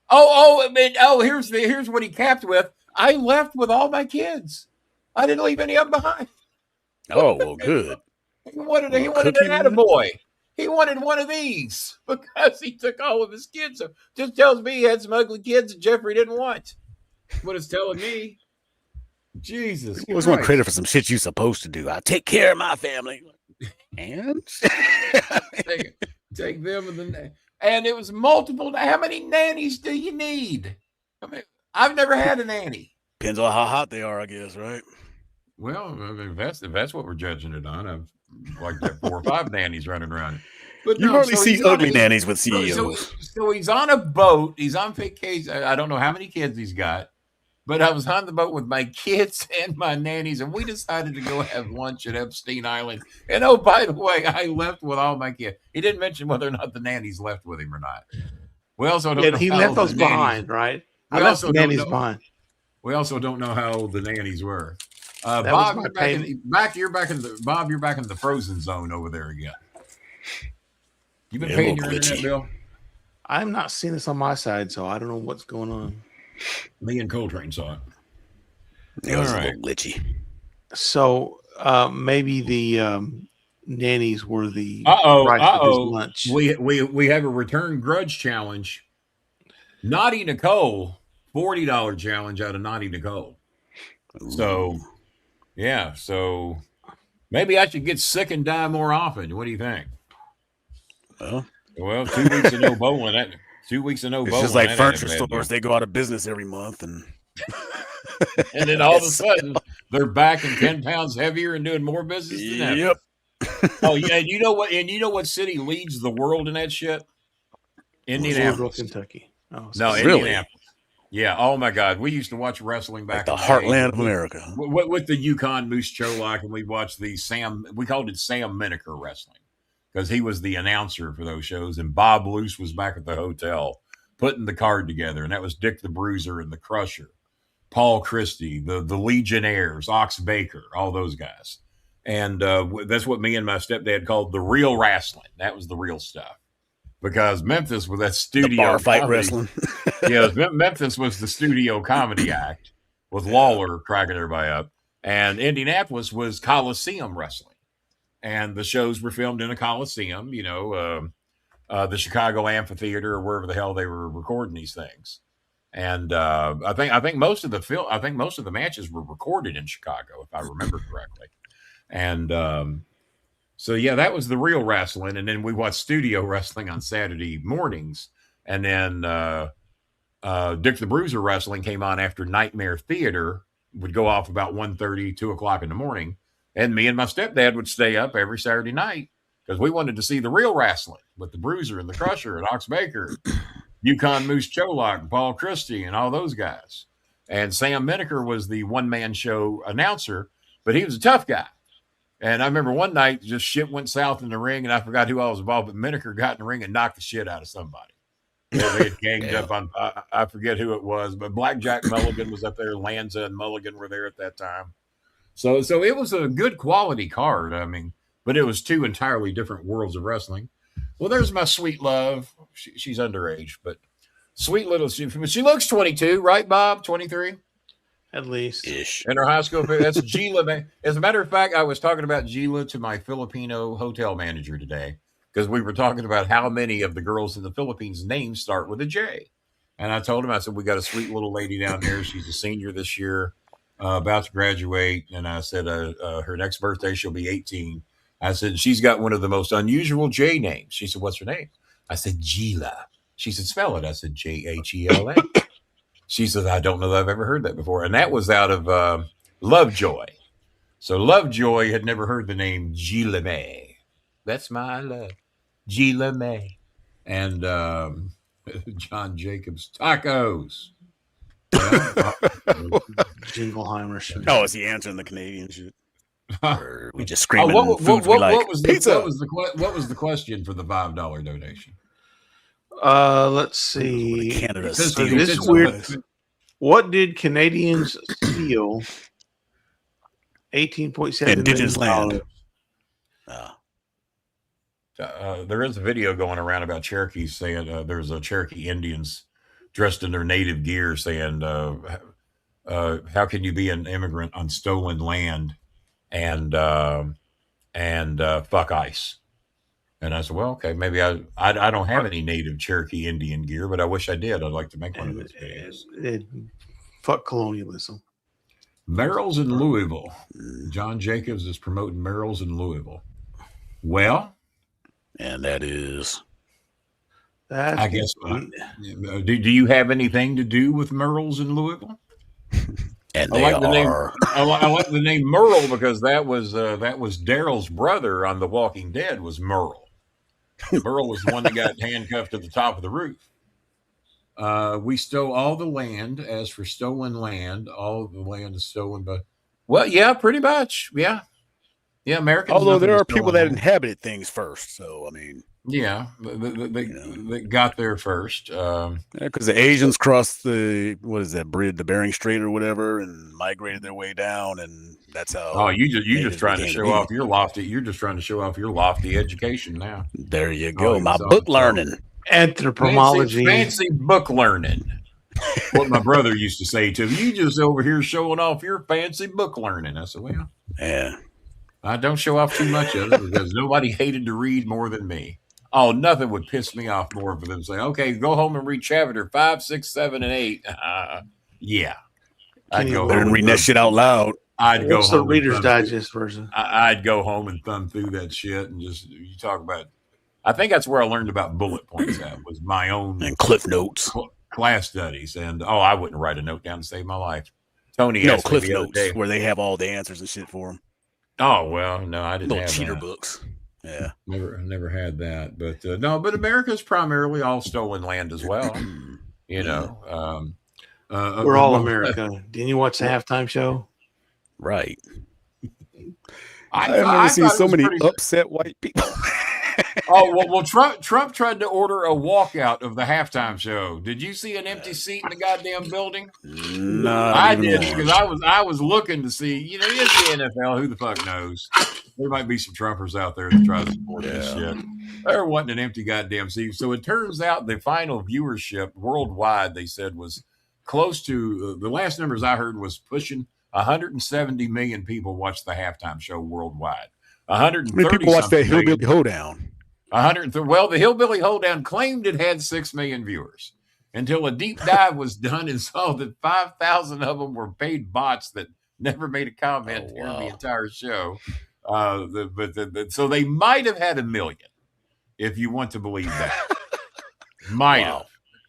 Here's what he capped with. I left with all my kids. I didn't leave any of them behind. Oh, well, good. He wanted an attaboy. He wanted one of these because he took all of his kids. So just tells me he had some ugly kids that Jeffrey didn't want. What it's telling me. Jesus. You always want credit for some shit you're supposed to do. I take care of my family. And take them and it was multiple. How many nannies do you need? I mean, I've never had a nanny. Depends on how hot they are, I guess, right? Well, I mean, if that's what we're judging it on. I've like that 4 or 5 nannies running around. But you hardly see ugly nannies with CEOs. So he's on a boat. He's on vacation. I don't know how many kids he's got, but I was on the boat with my kids and my nannies, and we decided to go have lunch at Epstein Island. And oh, by the way, I left with all my kids. He didn't mention whether or not the nannies left with him or not. We also don't know. He left those behind, right? I left the nannies behind. We also don't know how old the nannies were. Bob, you're back in the frozen zone over there again. You been paying your internet bill? I'm not seeing this on my side, so I don't know what's going on. Me and Coltrane saw it. It was a little glitchy. So maybe the nannies were the price of his lunch. We have a return grudge challenge. Naughty Nicole, $40 challenge out of Naughty Nicole. Ooh. So maybe I should get sick and die more often. What do you think? Well, 2 weeks of no bowling. 2 weeks of no bowling. It's just like furniture stores; they go out of business every month, and then all of a sudden they're back and 10 pounds heavier and doing more business than ever. Yep. Oh yeah, and you know what? And you know what city leads the world in that shit? Indianapolis, Kentucky. Oh, no, really? Indianapolis. Yeah. Oh my God, we used to watch wrestling back like the heartland of America with the Yukon Moose Cholak, and we watched the we called it Sam Miniker wrestling because he was the announcer for those shows, and Bob Luce was back at the hotel putting the card together, and that was Dick the Bruiser and the Crusher Paul Christie, the Legionnaires, Ox Baker, all those guys. And that's what me and my stepdad called the real wrestling. That was the real stuff. Because Memphis was that studio the bar fight comedy. wrestling. Yeah, Memphis was the studio comedy act with Lawler cracking everybody up. And Indianapolis was Coliseum wrestling. And the shows were filmed in a Coliseum, the Chicago Amphitheater or wherever the hell they were recording these things. And I think most of the matches were recorded in Chicago, if I remember correctly. And so yeah, that was the real wrestling. And then we watched studio wrestling on Saturday mornings. And then Dick the Bruiser wrestling came on after Nightmare Theater would go off about 1:30, 2 o'clock in the morning. And me and my stepdad would stay up every Saturday night because we wanted to see the real wrestling with the Bruiser and the Crusher and Ox Baker, Yukon Moose Cholock, and Paul Christie, and all those guys. And Sam Miniker was the one-man show announcer, but he was a tough guy. And I remember one night, just shit went south in the ring, and I forgot who I was involved, but Miniker got in the ring and knocked the shit out of somebody. They had ganged up on, I forget who it was, but Blackjack Mulligan was up there. Lanza and Mulligan were there at that time. So it was a good quality card. I mean, but it was two entirely different worlds of wrestling. Well, there's my sweet love. She's underage, but sweet little. She looks 22, right, Bob? 23? At least. Ish. In her high school. That's Gila. As a matter of fact, I was talking about Gila to my Filipino hotel manager today because we were talking about how many of the girls in the Philippines' names start with a J. And I told him, I said, we got a sweet little lady down there. She's a senior this year. About to graduate, and I said her next birthday she'll be 18. I said she's got one of the most unusual J names. She said, "What's her name?" I said, "Gila." She said, "Spell it." I said, "Jhela." She said, "I don't know that I've ever heard that before," and that was out of Lovejoy. So Lovejoy had never heard the name Gila May. That's my love, Gila May, and John Jacobs tacos. Jingleheimer shit. Oh, is he answering the Canadian shit? Or we just Oh, screaming what was the question for the $5 donation? Let's see. Canada This steals this is weird. What did Canadians steal? $18.7 Indigenous million. land. There is a video going around about Cherokees saying there's a Cherokee Indians dressed in their native gear saying, how can you be an immigrant on stolen land and fuck ICE? And I said, well, okay, maybe I don't have any native Cherokee Indian gear, but I wish I did. I'd like to make one of those videos. Fuck colonialism. Merrill's in Louisville. John Jacobs is promoting Merrill's in Louisville. Well, and that is... I guess. Do you have anything to do with Merle's in Louisville? And I like the name. I like the name Merle because that was Daryl's brother on The Walking Dead. Was Merle? Merle was the one that got handcuffed to the top of the roof. We stole all the land. As for stolen land, all the land is stolen by. Well, yeah, pretty much. Yeah. Americans. Although there are people that inhabited things first, so I mean. Yeah, they got there first. Because the Asians crossed the bridge, the Bering Strait or whatever, and migrated their way down, and that's how. Oh, you just trying to show off your lofty. You're just trying to show off your lofty education now. There you go, my book learning, anthropology, fancy book learning. What my brother used to say to me, you just over here showing off your fancy book learning. I said, well, yeah, I don't show off too much of it because nobody hated to read more than me. Oh, nothing would piss me off more for them to say, okay, go home and read chapter 5, 6, 7, and 8. Yeah. I'd go home and read that shit out loud. I'd go home. What's the Reader's Digest version? I'd go home and thumb through that shit and just, you talk about, I think that's where I learned about bullet points at, was my own. And Cliff Notes. Class studies. And, I wouldn't write a note down to save my life. Tony asked Cliff Notes, where they have all the answers and shit for them. Oh, well, no, I didn't have cheater that. Books. Yeah, never had that, but no. But America's primarily all stolen land as well. You know, we're all America. Didn't you watch the halftime show? Right. I've never seen so many upset white people. well, Trump tried to order a walkout of the halftime show. Did you see an empty seat in the goddamn building? Not I even did one. because I was looking to see. You know, it's the NFL. Who the fuck knows? There might be some Trumpers out there that try to support this shit. There wasn't an empty goddamn seat. So it turns out the final viewership worldwide, they said, was close to the last numbers I heard was pushing 170 million people watched the halftime show worldwide. 130 people watch that Hillbilly Hoedown. 100. Well, the Hillbilly Hoedown claimed it had 6 million viewers until a deep dive was done and saw that 5,000 of them were paid bots that never made a comment during the entire show. So they might have had 1 million, if you want to believe that. Might have.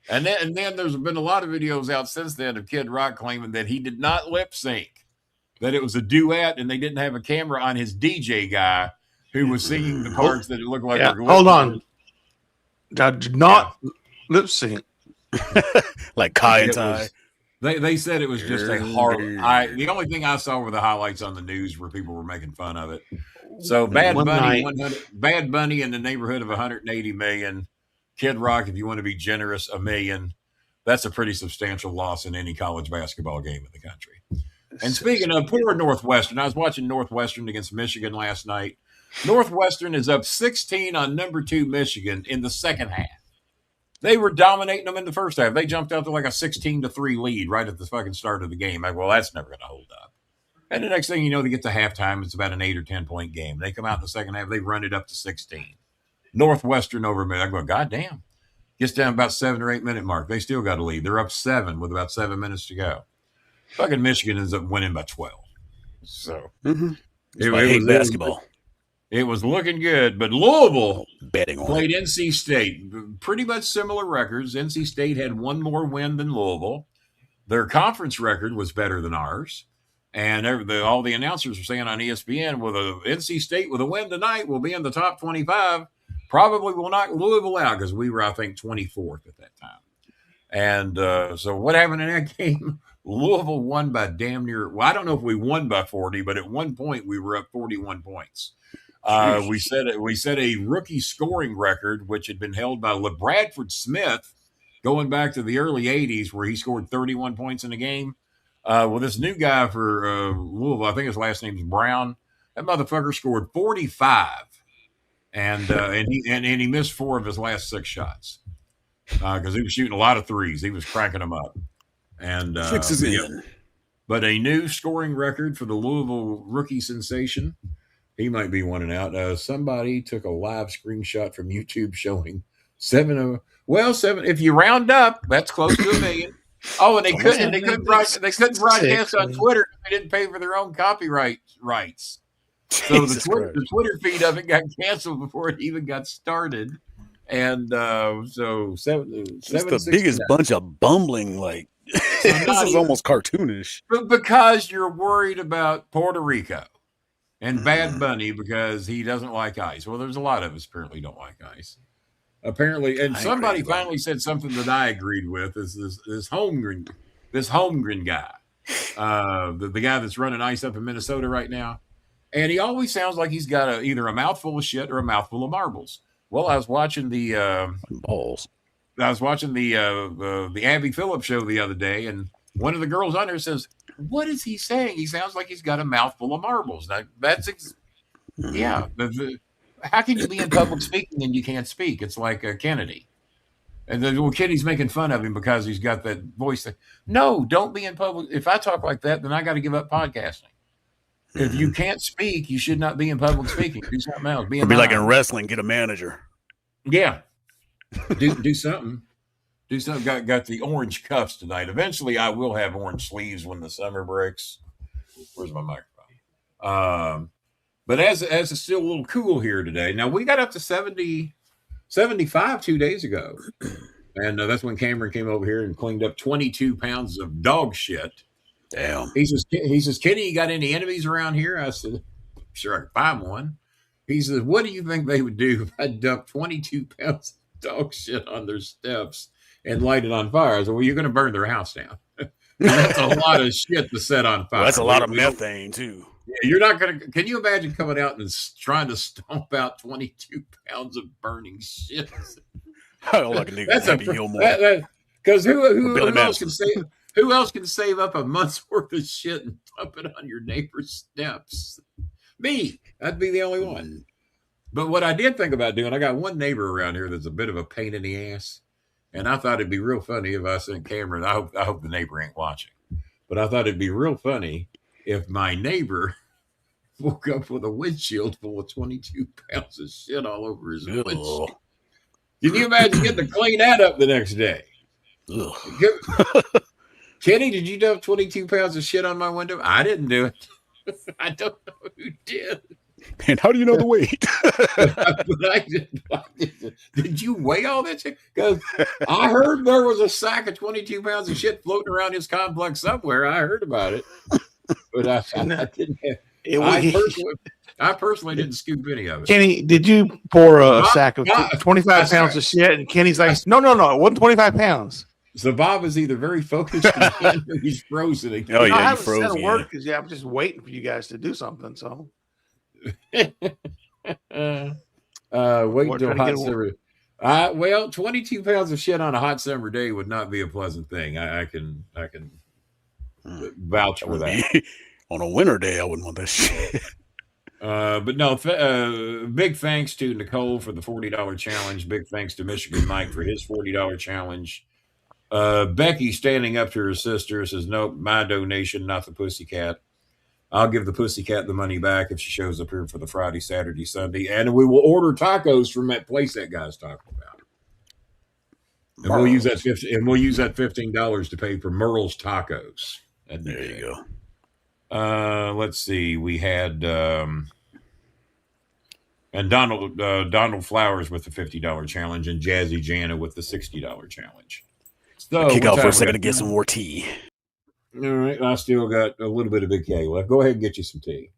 And then there's been a lot of videos out since then of Kid Rock claiming that he did not lip sync, that it was a duet, and they didn't have a camera on his DJ guy who was singing the parts that it looked like. Hold on. I did not lip sync. Like Kai and Ty. They said it was just a horrible. The only thing I saw were the highlights on the news where people were making fun of it. So Bad Bunny in the neighborhood of 180 million. Kid Rock, if you want to be generous, 1 million. That's a pretty substantial loss in any college basketball game in the country. And speaking of poor Northwestern, I was watching Northwestern against Michigan last night. Northwestern is up 16 on number 2 Michigan in the second half. They were dominating them in the first half. They jumped out to like a 16-3 lead right at the fucking start of the game. Well, that's never going to hold up. And the next thing you know, they get to halftime. It's about an 8 or 10 point game. They come out in the second half. They run it up to 16. Northwestern over a minute. I go, goddamn. Gets down about 7 or 8 minute mark. They still got a lead. They're up 7 with about 7 minutes to go. Fucking Michigan ends up winning by 12. So it was basketball. It was looking good, but Louisville played it. NC State. Pretty much similar records. NC State had 1 more win than Louisville. Their conference record was better than ours. And all the announcers were saying on ESPN, well, the NC State with a win tonight will be in the top 25. Probably will knock Louisville out because we were, I think, 24th at that time. And so what happened in that game? Louisville won by damn near. Well, I don't know if we won by 40, but at one point we were up 41 points. We set a rookie scoring record, which had been held by LeBradford Smith going back to the early 80s, where he scored 31 points in a game. Well, this new guy for Louisville, I think his last name's Brown. That motherfucker scored 45, and he missed 4 of his last 6 shots because he was shooting a lot of threes. He was cracking them up. And but a new scoring record for the Louisville rookie sensation. He might be winning out. Somebody took a live screenshot from YouTube showing 7. If you round up, that's close to 1 million. Oh, and they couldn't broadcast on Twitter. They didn't pay for their own copyright rights. So the Twitter feed of it got canceled before it even got started. And so 7. It's the biggest bunch of bumbling, like this is almost cartoonish. But because you're worried about Puerto Rico and Bad Bunny because he doesn't like ice. Well, there's a lot of us apparently don't like ice. Apparently, and somebody finally said something that I agreed with. Is this Holmgren guy, the guy that's running ice up in Minnesota right now, and he always sounds like he's got either a mouthful of shit or a mouthful of marbles. Well, I was watching the balls. I was watching the Abby Phillips show the other day, and one of the girls on there says, "What is he saying? He sounds like he's got a mouthful of marbles." How can you be in public speaking and you can't speak? It's like Kennedy. And the little Kennedy's making fun of him because he's got that voice. No, don't be in public. If I talk like that, then I got to give up podcasting. If you can't speak, you should not be in public speaking. Do something else. Be like in wrestling, get a manager. Yeah. Do something. Do something. Got the orange cuffs tonight. Eventually, I will have orange sleeves when the summer breaks. Where's my microphone? But as it's still a little cool here today. Now, we got up to 75 2 days ago. And that's when Cameron came over here and cleaned up 22 pounds of dog shit. Damn. He says, Kenny, you got any enemies around here? I said, sure, I can find one. He says, what do you think they would do if I dumped 22 pounds of dog shit on their steps and light it on fire? I said, well, you're going to burn their house down. That's a lot of shit to set on fire. Well, that's a lot of methane, too. You're not going to. Can you imagine coming out and trying to stomp out 22 pounds of burning shit? Like a nigga. That's Happy Gilmore. Because who Billy else can Madison. save? Who else can save up a month's worth of shit and dump it on your neighbor's steps? Me. I'd be the only one. But what I did think about doing, I got one neighbor around here that's a bit of a pain in the ass, and I thought it'd be real funny if I sent Cameron. I hope the neighbor ain't watching, but I thought it'd be real funny if my neighbor woke up with a windshield full of 22 pounds of shit all over his windshield. Can you imagine getting to clean that up the next day? Kenny, did you dump 22 pounds of shit on my window? I didn't do it. I don't know who did. And how do you know the weight? Did you weigh all that shit? Because I heard there was a sack of 22 pounds of shit floating around his complex somewhere. I heard about it, but I didn't have. I personally didn't scoop any of it. Kenny, did you pour a sack of 25 pounds of shit? And Kenny's like, no, it wasn't 25 pounds. So Bob is either very focused or he's frozen again. Oh, yeah, I haven't said a word because I'm just waiting for you guys to do something. So, wait until hot summer. Well, 22 pounds of shit on a hot summer day would not be a pleasant thing. I can vouch for that. On a winter day, I wouldn't want that shit. But no, big thanks to Nicole for the $40 challenge. Big thanks to Michigan Mike for his $40 challenge. Becky standing up to her sister says, nope, my donation, not the pussycat. I'll give the pussycat the money back if she shows up here for the Friday, Saturday, Sunday. And we will order tacos from that place that guy's talking about. And we'll use that $15 to pay for Merle's Tacos. There you go. Let's see. We had and Donald Flowers with the $50 challenge and Jazzy Jana with the $60 challenge. So kick out for a second to get some more tea. All right, I still got a little bit of Big K left. Go ahead and get you some tea.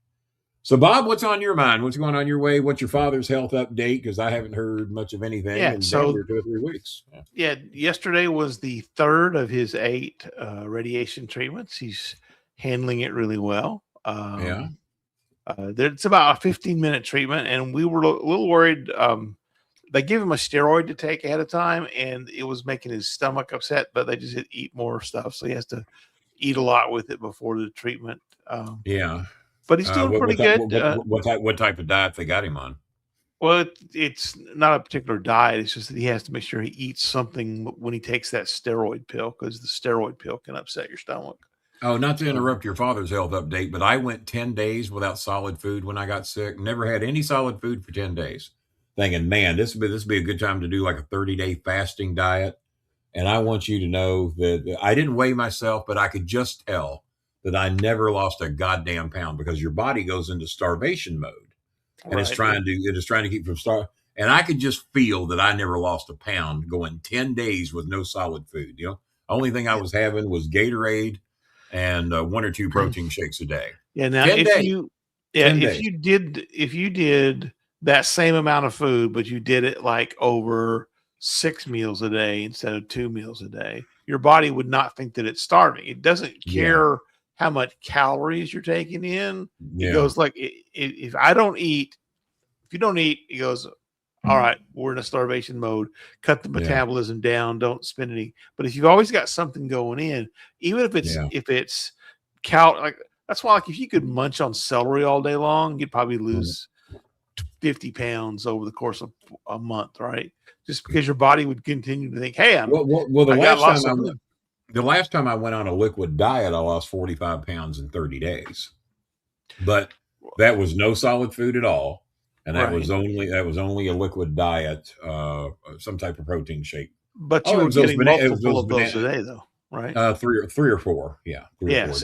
So, Bob, what's on your mind? What's going on your way? What's your father's health update? Because I haven't heard much of anything in 2 or 3 weeks. Yeah, yesterday was the 3rd of his 8 radiation treatments. He's handling it really well. It's about a 15-minute treatment, and we were a little worried. They gave him a steroid to take ahead of time, and it was making his stomach upset, but they just said eat more stuff. So he has to eat a lot with it before the treatment. But he's doing pretty good. What type of diet they got him on? Well, it's not a particular diet. It's just that he has to make sure he eats something when he takes that steroid pill, because the steroid pill can upset your stomach. Oh, not to interrupt your father's health update, but I went 10 days without solid food when I got sick. Never had any solid food for 10 days. Thinking, man, this would be a good time to do like a 30-day fasting diet. And I want you to know that I didn't weigh myself, but I could just tell that I never lost a goddamn pound, because your body goes into starvation mode, and it's trying to keep from starving. And I could just feel that I never lost a pound going 10 days with no solid food. You know, only thing I was having was Gatorade and 1 or 2 protein shakes a day. Yeah. Now, if you did that same amount of food, but you did it like over 6 meals a day instead of 2 meals a day, your body would not think that it's starving. It doesn't care how much calories you're taking in. It goes like, if you don't eat, it goes, all right, we're in a starvation mode. Cut the metabolism down. Don't spend any. But if you've always got something going in, even if it's like, that's why, like, if you could munch on celery all day long, you'd probably lose 50 pounds over the course of a month, right? Just because your body would continue to think, hey, the last time I went on a liquid diet, I lost 45 pounds in 30 days. But that was no solid food at all. And that was only a liquid diet, some type of protein shake. But you were getting multiple of those a day, though, right? 3 or 4,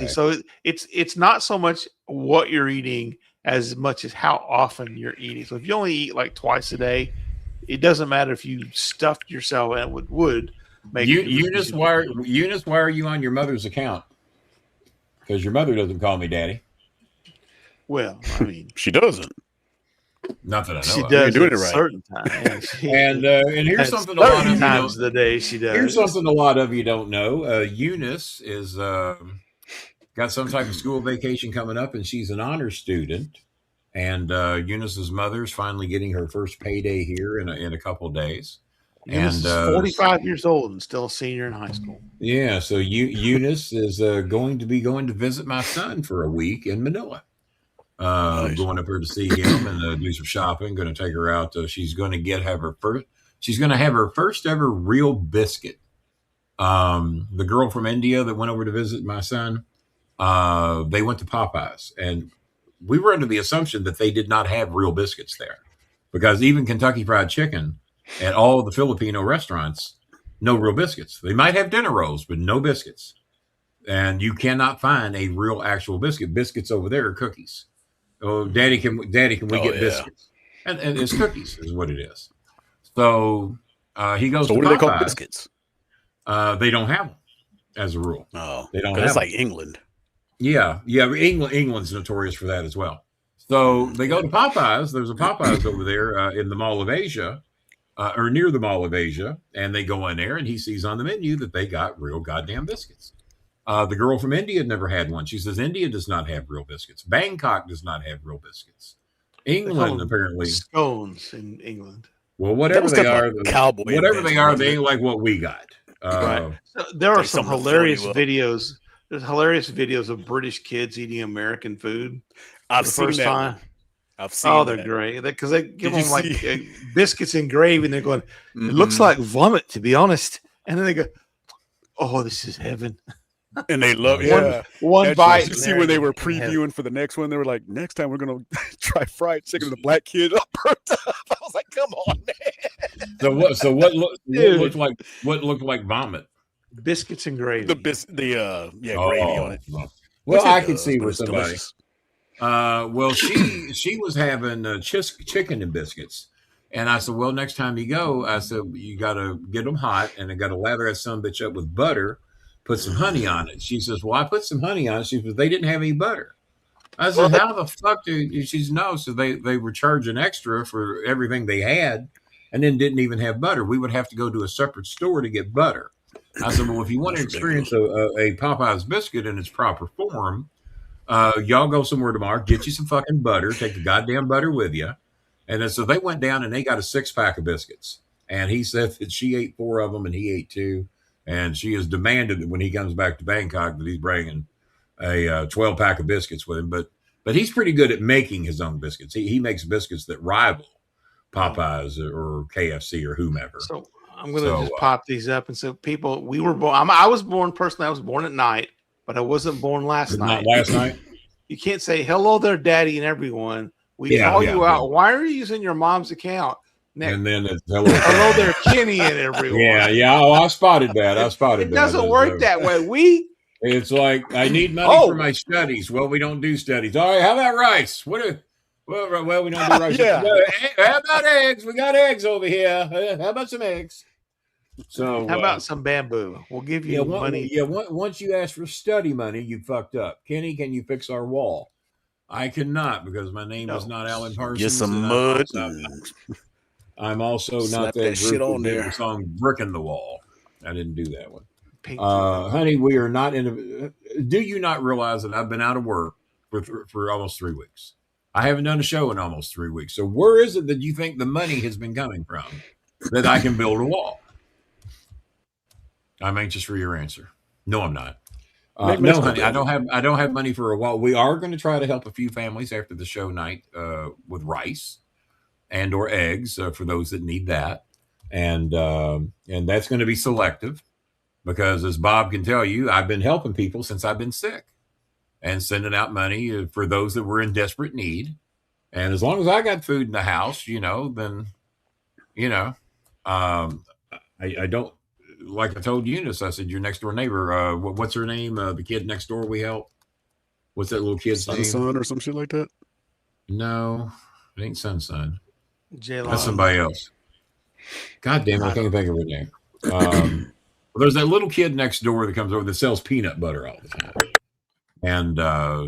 So it's not so much what you're eating as much as how often you're eating. So if you only eat like twice a day, it doesn't matter if you stuffed yourself and would make Eunice, why are you on your mother's account? Because your mother doesn't call me daddy. Well, I mean, she doesn't. Not that I know. She does do it right. Certain times. And here's something a lot of times of the day she does. Here's something a lot of you don't know. Eunice is got some type of school vacation coming up, and she's an honor student. And Eunice's mother's finally getting her first payday here in a couple of days. Eunice is 45 years old and still a senior in high school. Yeah, so Eunice is going to visit my son for a week in Manila. Nice. Going up here to see him and do some shopping. Going to take her out. She's going to have her first ever real biscuit. The girl from India that went over to visit my son, they went to Popeyes, and we were under the assumption that they did not have real biscuits there, because even Kentucky Fried Chicken at all the Filipino restaurants, no real biscuits. They might have dinner rolls, but no biscuits. And you cannot find a real actual biscuit. Biscuits over there are cookies. Oh, Daddy, can we get biscuits? And it's cookies is what it is. So he goes to Popeyes. What do they call biscuits? They don't have them as a rule. Oh, they don't have it's them. like England. Yeah. England's notorious for that as well. So they go to Popeyes. There's a Popeyes over there in the Mall of Asia, or near the Mall of Asia, and they go in there, and he sees on the menu that they got real goddamn biscuits. The girl from India had never had one. She says India does not have real biscuits. Bangkok does not have real biscuits. England apparently scones in England. Well, whatever they are, they ain't like what we got. Right. So there are some hilarious videos. There's hilarious videos of British kids eating American food. I've seen that. Time. I've seen. Oh, they're great because they give them like biscuits and gravy, and they're going. It looks like vomit, to be honest. And then they go, "Oh, this is heaven." And they love one bite. You see when they were previewing for the next one, they were like, "Next time we're gonna try fried chicken." And the black kid burnt up. I was like, "Come on, man!" So what looked like vomit? Biscuits and gravy. Gravy on it. Well, I could see with somebody. Well, she was having chicken and biscuits, and I said, "Well, next time you go, I said you got to get them hot, and I got to lather that son bitch up with butter." Put some honey on it. She says, "Well, I put some honey on it." She says, "They didn't have any butter." I said, "How the fuck do you?" She says, "No." So they were charging extra for everything they had, and then didn't even have butter. We would have to go to a separate store to get butter. I said, "Well, if you want to experience a Popeyes biscuit in its proper form, y'all go somewhere tomorrow, get you some fucking butter, take the goddamn butter with you." And then so they went down and they got a 6-pack of biscuits. And he said that she ate 4 of them and he ate 2. And she has demanded that when he comes back to Bangkok that he's bringing a 12-pack of biscuits with him. But he's pretty good at making his own biscuits. He makes biscuits that rival Popeyes or KFC or whomever. So I'm going to just pop these up and say, people, we were born. I was born personally. I was born at night, but I wasn't born last night. Not last night. You can't say hello there, Daddy, and everyone. We call you out. Why are you using your mom's account? Next. And then it's hello there, Kenny and everyone. Yeah. Oh, I spotted that. It doesn't work that way. It's like I need money for my studies. Well, we don't do studies. All right, how about rice? Well, we don't do rice. How about eggs? We got eggs over here. How about some eggs? So how about some bamboo? We'll give you money. Once you ask for study money, you fucked up. Kenny, can you fix our wall? I cannot because my name is not Alan Parsons. Get some mud. I'm also not that shit on there. The song "Brick in the Wall." I didn't do that one. Honey, we are not in a. Do you not realize that I've been out of work for almost 3 weeks? I haven't done a show in almost 3 weeks. So where is it that you think the money has been coming from that I can build a wall? I'm anxious for your answer. No, I'm not. No, honey, I don't have money for a wall. We are going to try to help a few families after the show night with rice and or eggs for those that need that. And that's going to be selective because as Bob can tell you, I've been helping people since I've been sick and sending out money for those that were in desperate need. And as long as I got food in the house, then, I don't, like I told Eunice, I said, your next door neighbor, what's her name? The kid next door we help. What's that little kid's name? Son or some shit like that? No, it ain't Son. J-Lo. That's somebody else. God damn it, I can't think of her name. Well, there's that little kid next door that comes over that sells peanut butter all the time. And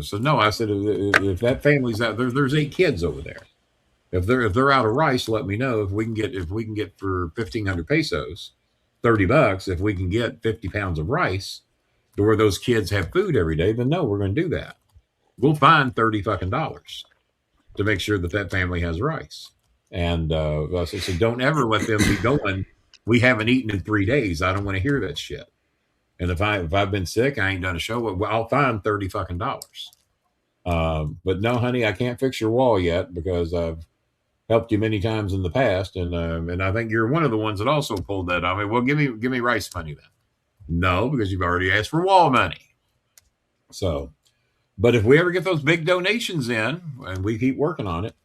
so no, I said if that family's out there's 8 kids over there. If they're out of rice, let me know. If we can get for 1,500 pesos, $30. If we can get 50 pounds of rice where those kids have food every day, then no, we're going to do that. We'll find $30 to make sure that family has rice. And I said, so don't ever let them be going, we haven't eaten in 3 days. I don't want to hear that shit. And if I've been sick, I ain't done a show, well, I'll find $30. But no, honey, I can't fix your wall yet because I've helped you many times in the past, and I think you're one of the ones that also pulled that on me. Well, give me rice money then. No, because you've already asked for wall money. So, but if we ever get those big donations in, and we keep working on it,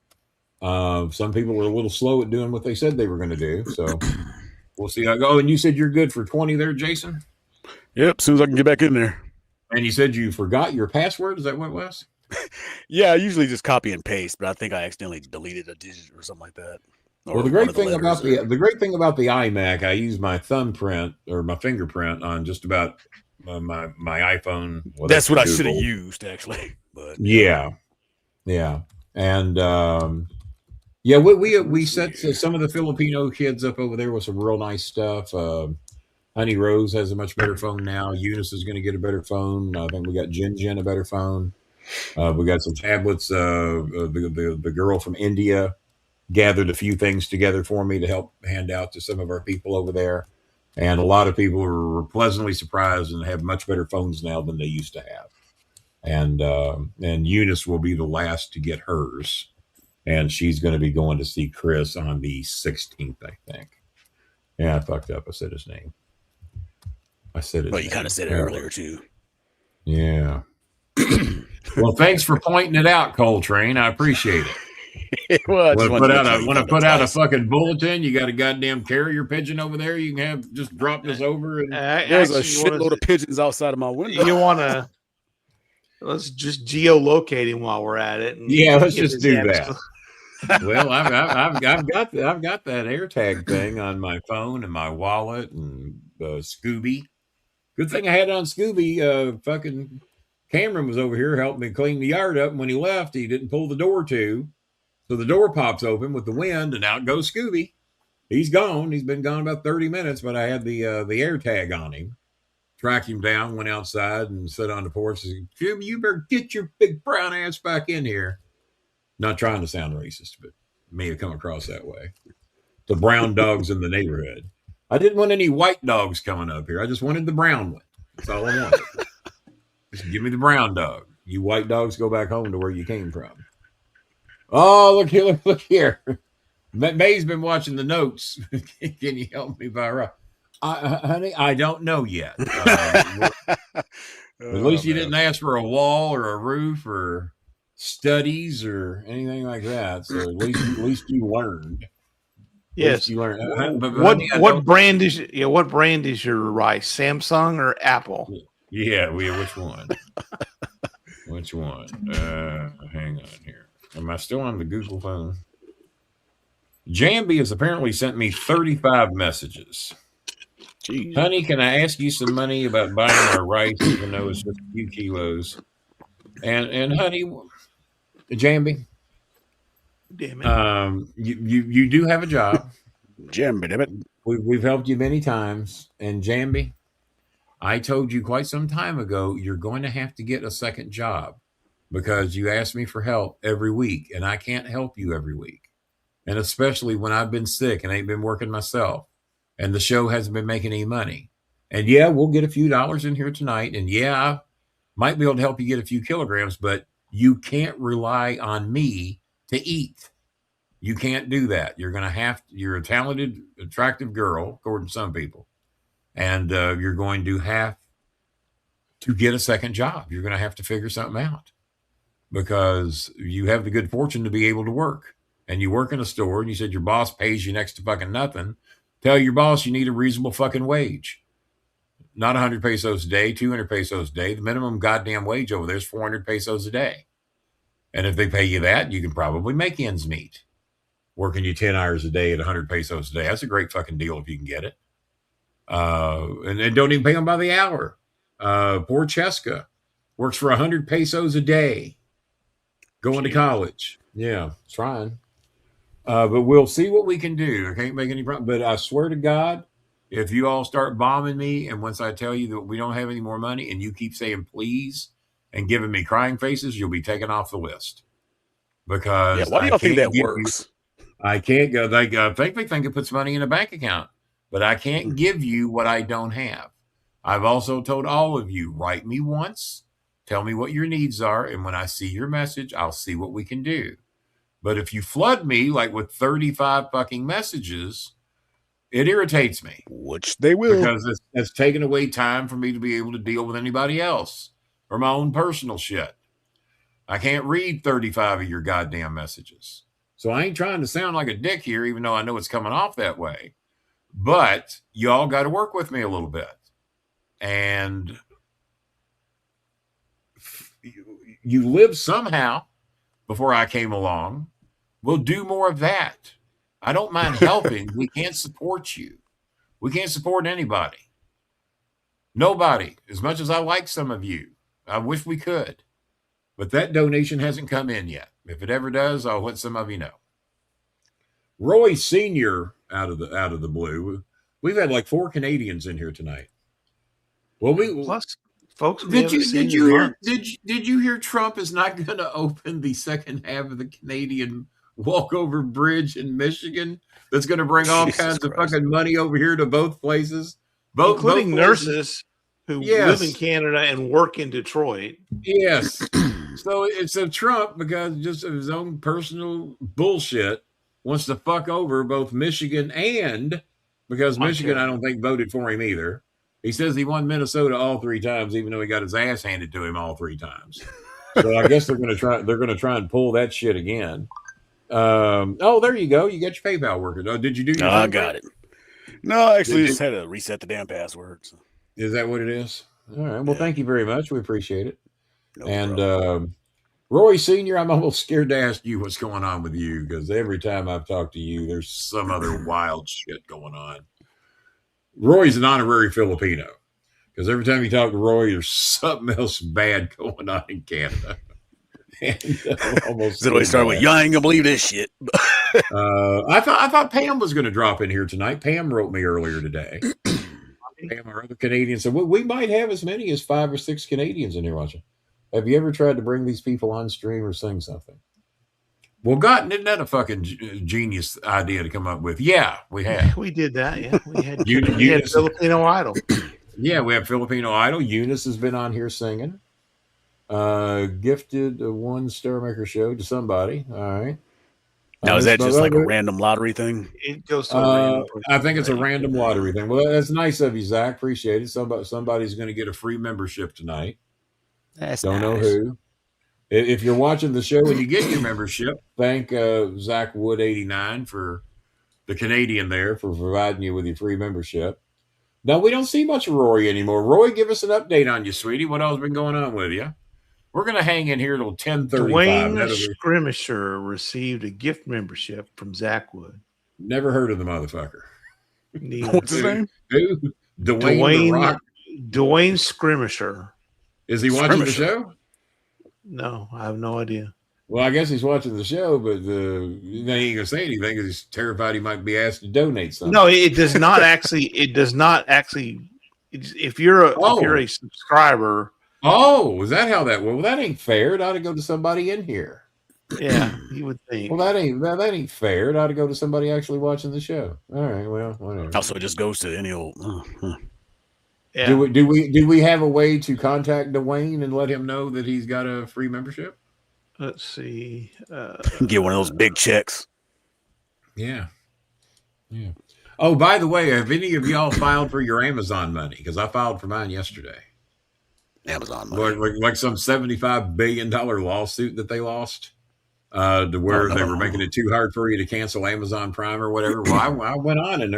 some people were a little slow at doing what they said they were going to do. So we'll see how I go. And you said you're good for 20 there, Jason? Yep, as soon as I can get back in there. And you said you forgot your password. Is that what it was? Yeah, I usually just copy and paste, but I think I accidentally deleted a digit or something like that. Well, the great thing about the iMac, I use my thumbprint or my fingerprint on just about my iPhone. Well, that's what I should have used, actually. But yeah, and we set some of the Filipino kids up over there with some real nice stuff. Honey Rose has a much better phone now. Eunice is going to get a better phone. I think we got Jin a better phone. We got some tablets. The girl from India gathered a few things together for me to help hand out to some of our people over there. And a lot of people were pleasantly surprised and have much better phones now than they used to have. And Eunice will be the last to get hers. And she's going to be going to see Chris on the 16th, I think. Yeah, I fucked up. I said his name. Well, you kind of said it earlier, too. Yeah. Well, thanks for pointing it out, Coltrane. I appreciate it. Well, want to put out a fucking bulletin? You got a goddamn carrier pigeon over there? You can have just drop this over. And there's a shitload of pigeons outside of my window. You want to? Let's just geolocate him while we're at it. Yeah, let's just do that. Well, I've got that AirTag thing on my phone and my wallet and Scooby. Good thing I had it on Scooby. Fucking Cameron was over here helping me clean the yard up. And when he left, he didn't pull the door to. So the door pops open with the wind, and out goes Scooby. He's gone. He's been gone about 30 minutes, but I had the AirTag on him. Tracked him down, went outside, and sat on the porch and said, Scooby, you better get your big brown ass back in here. Not trying to sound racist, but may have come across that way. The brown dogs in the neighborhood. I didn't want any white dogs coming up here. I just wanted the brown one. That's all I wanted. Just give me the brown dog. You white dogs go back home to where you came from. Oh, look here. May's been watching the notes. Can you help me, Byra? Honey, I don't know yet. At least you didn't ask for a wall or a roof or studies or anything like that. So at least you learned. Yes, you learned. What brand is your rice? Samsung or Apple? Yeah, which one? Which one? Hang on here. Am I still on the Google phone? Jambi has apparently sent me 35 messages. Jeez. Honey, can I ask you some money about buying our rice, even though it's just a few kilos? And honey, Jambi, damn it. You do have a job. Jambi, damn it. We've helped you many times. And Jambi, I told you quite some time ago, you're going to have to get a second job because you ask me for help every week, and I can't help you every week. And especially when I've been sick and ain't been working myself, and the show hasn't been making any money. And yeah, we'll get a few dollars in here tonight. And yeah, I might be able to help you get a few kilograms, but you can't rely on me to eat. You can't do that. You're a talented, attractive girl, according to some people. And you're going to have to get a second job. You're going to have to figure something out because you have the good fortune to be able to work. And you work in a store and you said your boss pays you next to fucking nothing. Tell your boss you need a reasonable fucking wage. Not 100 pesos a day, 200 pesos a day. The minimum goddamn wage over there is 400 pesos a day. And if they pay you that, you can probably make ends meet. Working you 10 hours a day at 100 pesos a day. That's a great fucking deal if you can get it. And don't even pay them by the hour. Poor Cheska works for 100 pesos a day going to college. Yeah, trying. But we'll see what we can do. I can't make any problem. But I swear to God, If you all start bombing me, and once I tell you that we don't have any more money, and you keep saying please and giving me crying faces, you'll be taken off the list. Because why do y'all think that works? I can't go. They think it puts money in a bank account, but I can't give you what I don't have. I've also told all of you, write me once, tell me what your needs are, and when I see your message, I'll see what we can do. But if you flood me like with 35 fucking messages, it irritates me. Which they will. Because it's taken away time for me to be able to deal with anybody else or my own personal shit. I can't read 35 of your goddamn messages. So I ain't trying to sound like a dick here, even though I know it's coming off that way. But y'all got to work with me a little bit. And you lived somehow before I came along. We'll do more of that. I don't mind helping. We can't support you. We can't support anybody. Nobody. As much as I like some of you, I wish we could. But that donation hasn't come in yet. If it ever does, I'll let some of you know. Roy Sr. out of the blue. We've had like 4 Canadians in here tonight. Well, plus folks. Did you hear Trump is not going to open the second half of the Canadian walkover bridge in Michigan? That's going to bring all kinds of fucking money over here to both places, including nurses who live in Canada and work in Detroit. Yes. So it's a Trump, because just of his own personal bullshit, wants to fuck over both Michigan and, because Michigan, I don't think, voted for him either. He says he won Minnesota all 3 times, even though he got his ass handed to him all 3 times. So I guess they're going to try and pull that shit again. There you go. You got your PayPal working. Oh, did you do your I got it. No, I actually just had to reset the damn password. So. Is that what it is? All right. Well, thank you very much. We appreciate it. Roy Sr., I'm almost scared to ask you what's going on with you, because every time I've talked to you, there's some other wild shit going on. Roy's an honorary Filipino, because every time you talk to Roy, there's something else bad going on in Canada. So we start with, I ain't gonna believe this shit. I thought Pam was going to drop in here tonight. Pam wrote me earlier today. Pam, our other Canadians said, we might have as many as 5 or 6 Canadians in here watching. Have you ever tried to bring these people on stream or sing something? Well, God, isn't that a fucking genius idea to come up with? Yeah, we have. We did that. Yeah, we had, we had Filipino Idol. Yeah, we have Filipino Idol. Eunice has been on here singing. Gifted one Starmaker show to somebody. All right. Now, is that just like a random lottery thing? It goes to a random person. I think it's a random lottery thing. Well, that's nice of you, Zach. Appreciate it. Somebody's going to get a free membership tonight. Don't know who. If you're watching the show and you get your membership, thank Zach Wood 89 for the Canadian there for providing you with your free membership. Now, we don't see much of Roy anymore. Roy, give us an update on you, sweetie. What else has been going on with you? We're going to hang in here till 10:35. Dwayne Skirmisher received a gift membership from Zach Wood. Never heard of the motherfucker. What's his name? Who? Dwayne Skirmisher. Is he watching the show? No, I have no idea. Well, I guess he's watching the show, but he ain't going to say anything because he's terrified he might be asked to donate something. No, it does not actually. If you're a subscriber. Oh, is that how that? Well, that ain't fair. It ought to go to somebody in here. Yeah, you would think. Well, that ain't fair. It ought to go to somebody actually watching the show. All right, well, whatever. Also, it just goes to any old. Yeah. Do we have a way to contact Dwayne and let him know that he's got a free membership? Let's see. Get one of those big checks. Yeah. Oh, by the way, have any of y'all filed for your Amazon money? Because I filed for mine yesterday. Amazon money. Like some $75 billion lawsuit that they lost to where they were making it too hard for you to cancel Amazon Prime or whatever. Well, I went on and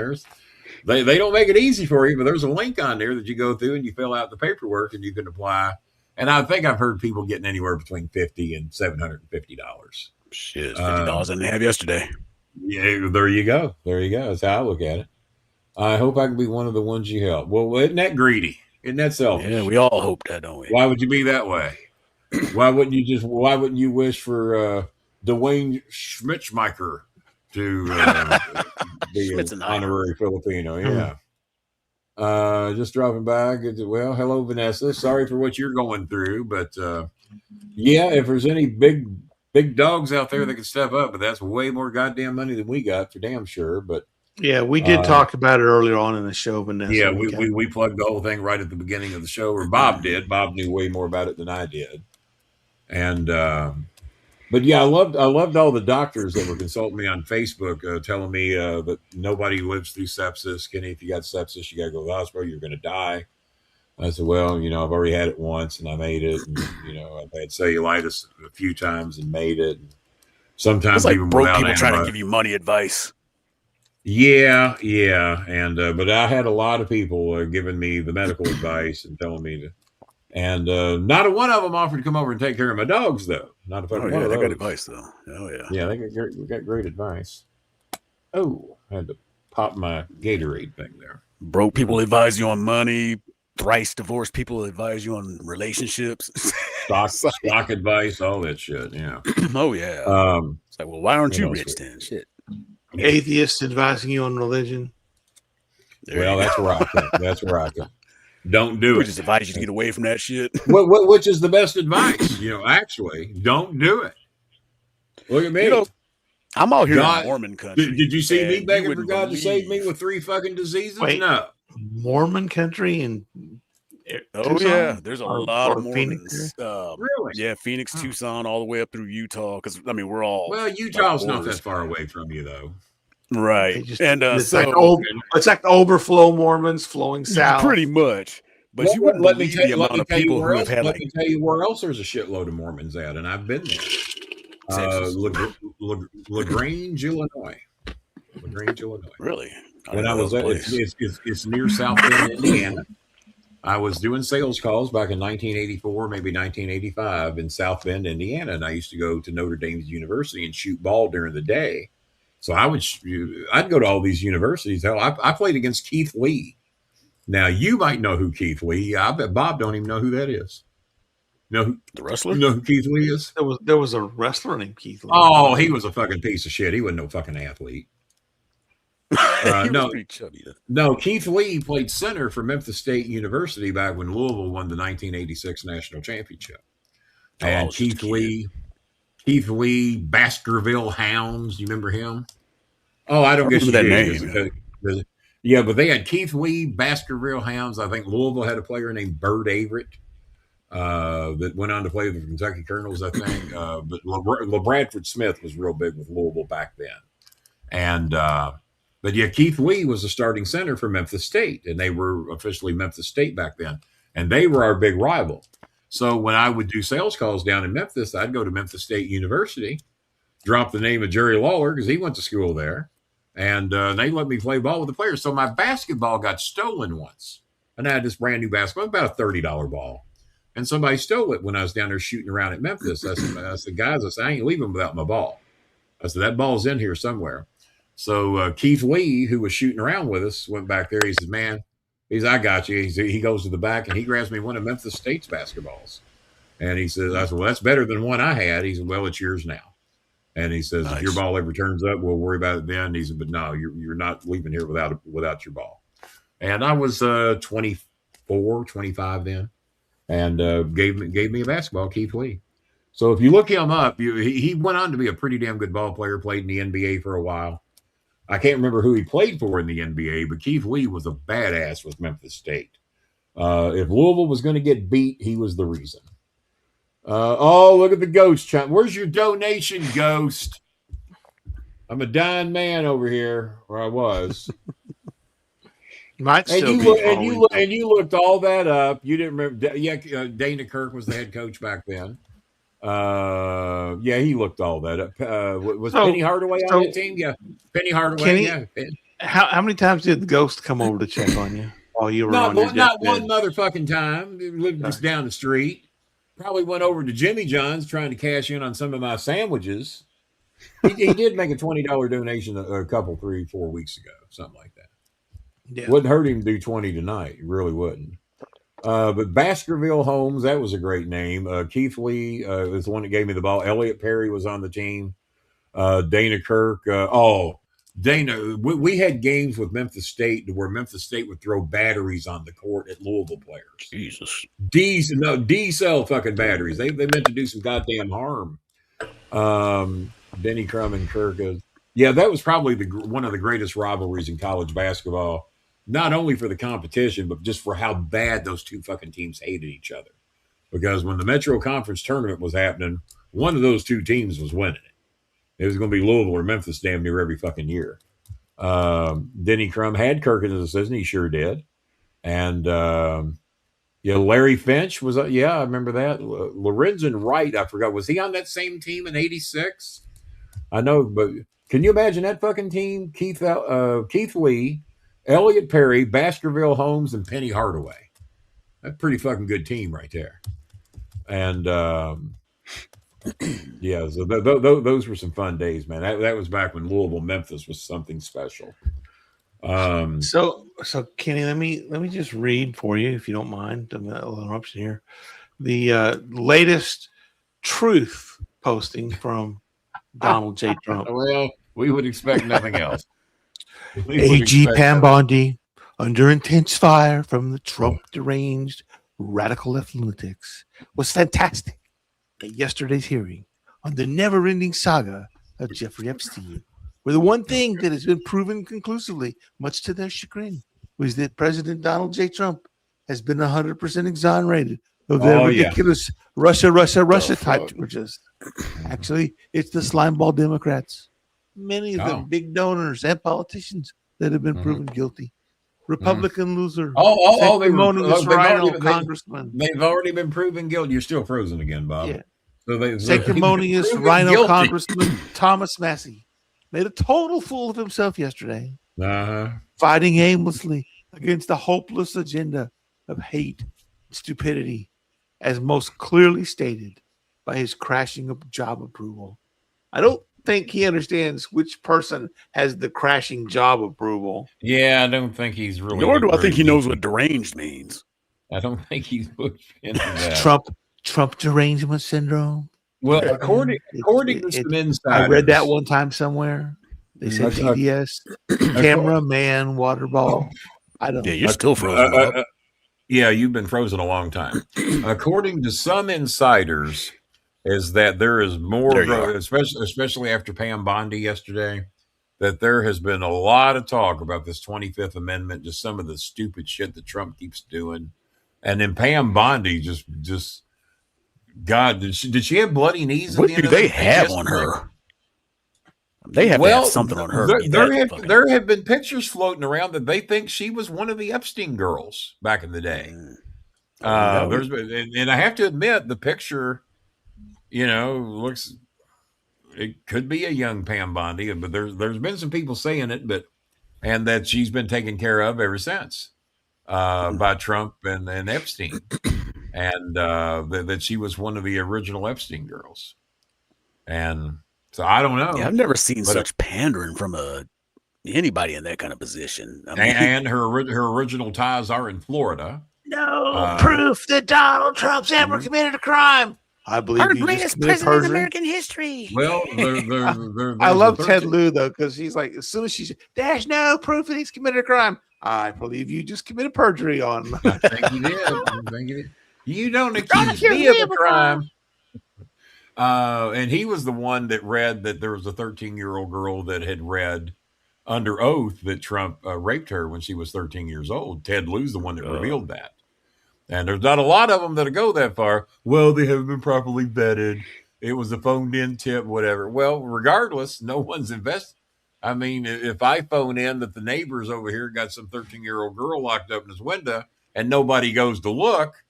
they don't make it easy for you, but there's a link on there that you go through and you fill out the paperwork and you can apply. And I think I've heard people getting anywhere between $50 and $750. Shit, $50 I didn't have yesterday. Yeah, there you go. That's how I look at it. I hope I can be one of the ones you help. Well, isn't that greedy? Isn't that selfish? Yeah, we all hope that, don't we? Why would you be that way? Why wouldn't you wish for Dwayne Schmitzmacher to be an honorary Filipino? Yeah. Just dropping by. Well, hello, Vanessa. Sorry for what you're going through, but yeah, if there's any big dogs out there that can step up, but that's way more goddamn money than we got for damn sure. But yeah, we did talk about it earlier on in the show, Vanessa. Yeah, we plugged the whole thing right at the beginning of the show, or Bob did. Bob knew way more about it than I did. And but yeah, I loved all the doctors that were consulting me on Facebook, telling me that nobody lives through sepsis. Kenny, if you got sepsis, you got to go to the hospital. You're going to die. I said, well, I've already had it once and I made it. And, I've had cellulitis a few times and made it. And sometimes it's like even broke without people trying to give you money advice. Yeah. And, but I had a lot of people giving me the medical advice and telling me to, and not a one of them offered to come over and take care of my dogs, though. Not a fucking one of those. They got advice, though. Oh, yeah. Yeah, we got great advice. Oh, I had to pop my Gatorade thing there. Broke people advise you on money. Thrice divorced people advise you on relationships. Stock advice, all that shit. Yeah. Oh, yeah. It's like, well, why aren't you rich then? Shit. Atheists advising you on religion. Well, that's where I come. That's where I come. Don't do it. Just advise you to get away from that shit. Which is the best advice? Actually, don't do it. Look at me. I'm out here in Mormon country. Did you see me begging for God to save me with 3 fucking diseases? Wait, no. Mormon country and yeah, there's a lot of Mormons. Really? Yeah, Phoenix, Tucson, all the way up through Utah. Because we're all Utah's not that far away from you, though. Right, and it's like the overflow Mormons flowing south, pretty much. But you wouldn't let me tell you the amount of people who have had. Let me tell you where else there's a shitload of Mormons at, and I've been there. LaGrange, Illinois. Really? When I was it's near South Bend, Indiana. I was doing sales calls back in 1984, maybe 1985 in South Bend, Indiana, and I used to go to Notre Dame University and shoot ball during the day. So I'd go to all these universities. Hell, I played against Keith Lee. Now you might know who Keith Lee. I bet Bob don't even know who that is. The wrestler? You know who Keith Lee is? There was a wrestler named Keith Lee. Oh, he was a fucking piece of shit. He wasn't no fucking athlete. No, Keith Lee played center for Memphis State University back when Louisville won the 1986 national championship. And Keith Lee, Baskerville Hounds. You remember him? Oh, I don't get that name. Yeah, but they had Keith Lee, Baskerville Hounds. I think Louisville had a player named Bird Averett that went on to play with the Kentucky Colonels, I think. But LeBradford Smith was real big with Louisville back then. And but yeah, Keith Lee was the starting center for Memphis State, and they were officially Memphis State back then. And they were our big rival. So when I would do sales calls down in Memphis, I'd go to Memphis State University, drop the name of Jerry Lawler because he went to school there, and they let me play ball with the players. So my basketball got stolen once, and I had this brand new basketball, about a $30 ball, and somebody stole it when I was down there shooting around at Memphis. I said, guys, I ain't leaving without my ball. I said, that ball's in here somewhere. So Keith Lee, who was shooting around with us, went back there. He says, man, I got you. He goes to the back and he grabs me one of Memphis State's basketballs. And he says, I said, well, that's better than one I had. He said, well, it's yours now. And he says, if your ball ever turns up, we'll worry about it then. He said, but no, you're not leaving here without your ball. And I was 24, 25 then, and gave me a basketball, Keith Lee. So if you look him up, he went on to be a pretty damn good ball player, played in the NBA for a while. I can't remember who he played for in the NBA, but Keith Lee was a badass with Memphis State. If Louisville was going to get beat, he was the reason. Look at the ghost chime. Where's your donation, Ghost? I'm a dying man over here, where I was. Might still and you looked all that up. You didn't remember? Yeah, Dana Kirk was the head coach back then. Yeah, he looked all that up. Was Penny Hardaway on that team? Yeah, Penny Hardaway. Kenny, how many times did the ghost come over to check on you while you were on your deathbed? Not one motherfucking time. He lived just down the street. Probably went over to Jimmy John's trying to cash in on some of my sandwiches. He did make a $20 donation a couple, 3-4 weeks ago, something like that. Yeah. Wouldn't hurt him to do 20 tonight. It really wouldn't. But Baskerville Holmes, that was a great name. Keith Lee was the one that gave me the ball. Elliot Perry was on the team. Dana Kirk. Dana, we had games with Memphis State where Memphis State would throw batteries on the court at Louisville players. Jesus. D-cell fucking batteries. They meant to do some goddamn harm. Denny Crum and Kirk. Yeah, that was probably one of the greatest rivalries in college basketball, not only for the competition, but just for how bad those two fucking teams hated each other. Because when the Metro Conference tournament was happening, one of those two teams was winning it. It was going to be Louisville or Memphis damn near every fucking year. Denny Crum had Kirk as an assistant. He sure did. And, Larry Finch was, I remember that. Lorenzen Wright, I forgot. Was he on that same team in 86? I know, but can you imagine that fucking team? Keith Lee, Elliot Perry, Baskerville Holmes, and Penny Hardaway. That's a pretty fucking good team right there. And, so those were some fun days, man. That was back when Louisville, Memphis was something special. So Kenny, let me just read for you, if you don't mind. A little interruption here. The latest truth posting from Donald J. Trump. Well, we would expect nothing else. AG Pam Bondi, under intense fire from the Trump deranged radical left lunatics, was fantastic at yesterday's hearing on the never-ending saga of Jeffrey Epstein, where the one thing that has been proven conclusively, much to their chagrin, was that President Donald J. Trump has been 100% exonerated of their ridiculous Russia type charges. Actually, it's the slimeball Democrats, many of them big donors and politicians, that have been proven guilty. Republican loser. Congressman. They've already been proven guilty. You're still frozen again, Bob. Yeah. So sanctimonious rhino Congressman Thomas Massey made a total fool of himself yesterday, fighting aimlessly against the hopeless agenda of hate and stupidity, as most clearly stated by his crashing of job approval. I don't think he understands which person has the crashing job approval. Yeah, I don't think he's really. Nor do I think he knows what deranged means. I don't think he's into that. Trump derangement syndrome. Well, according to some insiders, I read that one time somewhere. They said TDS, cameraman, water ball. I don't. Yeah, you're still frozen. Yeah, you've been frozen a long time. According to some insiders, is that there is more, especially after Pam Bondi yesterday, that there has been a lot of talk about this 25th Amendment, just some of the stupid shit that Trump keeps doing. And then Pam Bondi just God, did she have bloody knees? What do they have on her? They have to have something on her. There have been pictures floating around that they think she was one of the Epstein girls back in the day. And I have to admit, the picture, looks, it could be a young Pam Bondi, but there's been some people saying it, and that she's been taken care of ever since by Trump and Epstein, and that she was one of the original Epstein girls. And so I don't know. Yeah, I've never seen such pandering from anybody in that kind of position. And her original ties are in Florida. No proof that Donald Trump's ever committed a crime. I believe our greatest president in American history. Well, I love Ted Lieu though, because he's like, as soon as she said, "There's no proof that he's committed a crime," I believe you just committed perjury on him. I think you did. You don't accuse me of a crime. And he was the one that read that there was a 13-year-old girl that had read under oath that Trump raped her when she was 13 years old. Ted Lieu's the one that revealed that. And there's not a lot of them that go that far. Well, they haven't been properly vetted. It was a phoned-in tip, whatever. Well, regardless, no one's invested. I mean, if I phone in that the neighbors over here got some 13-year-old girl locked up in his window and nobody goes to look,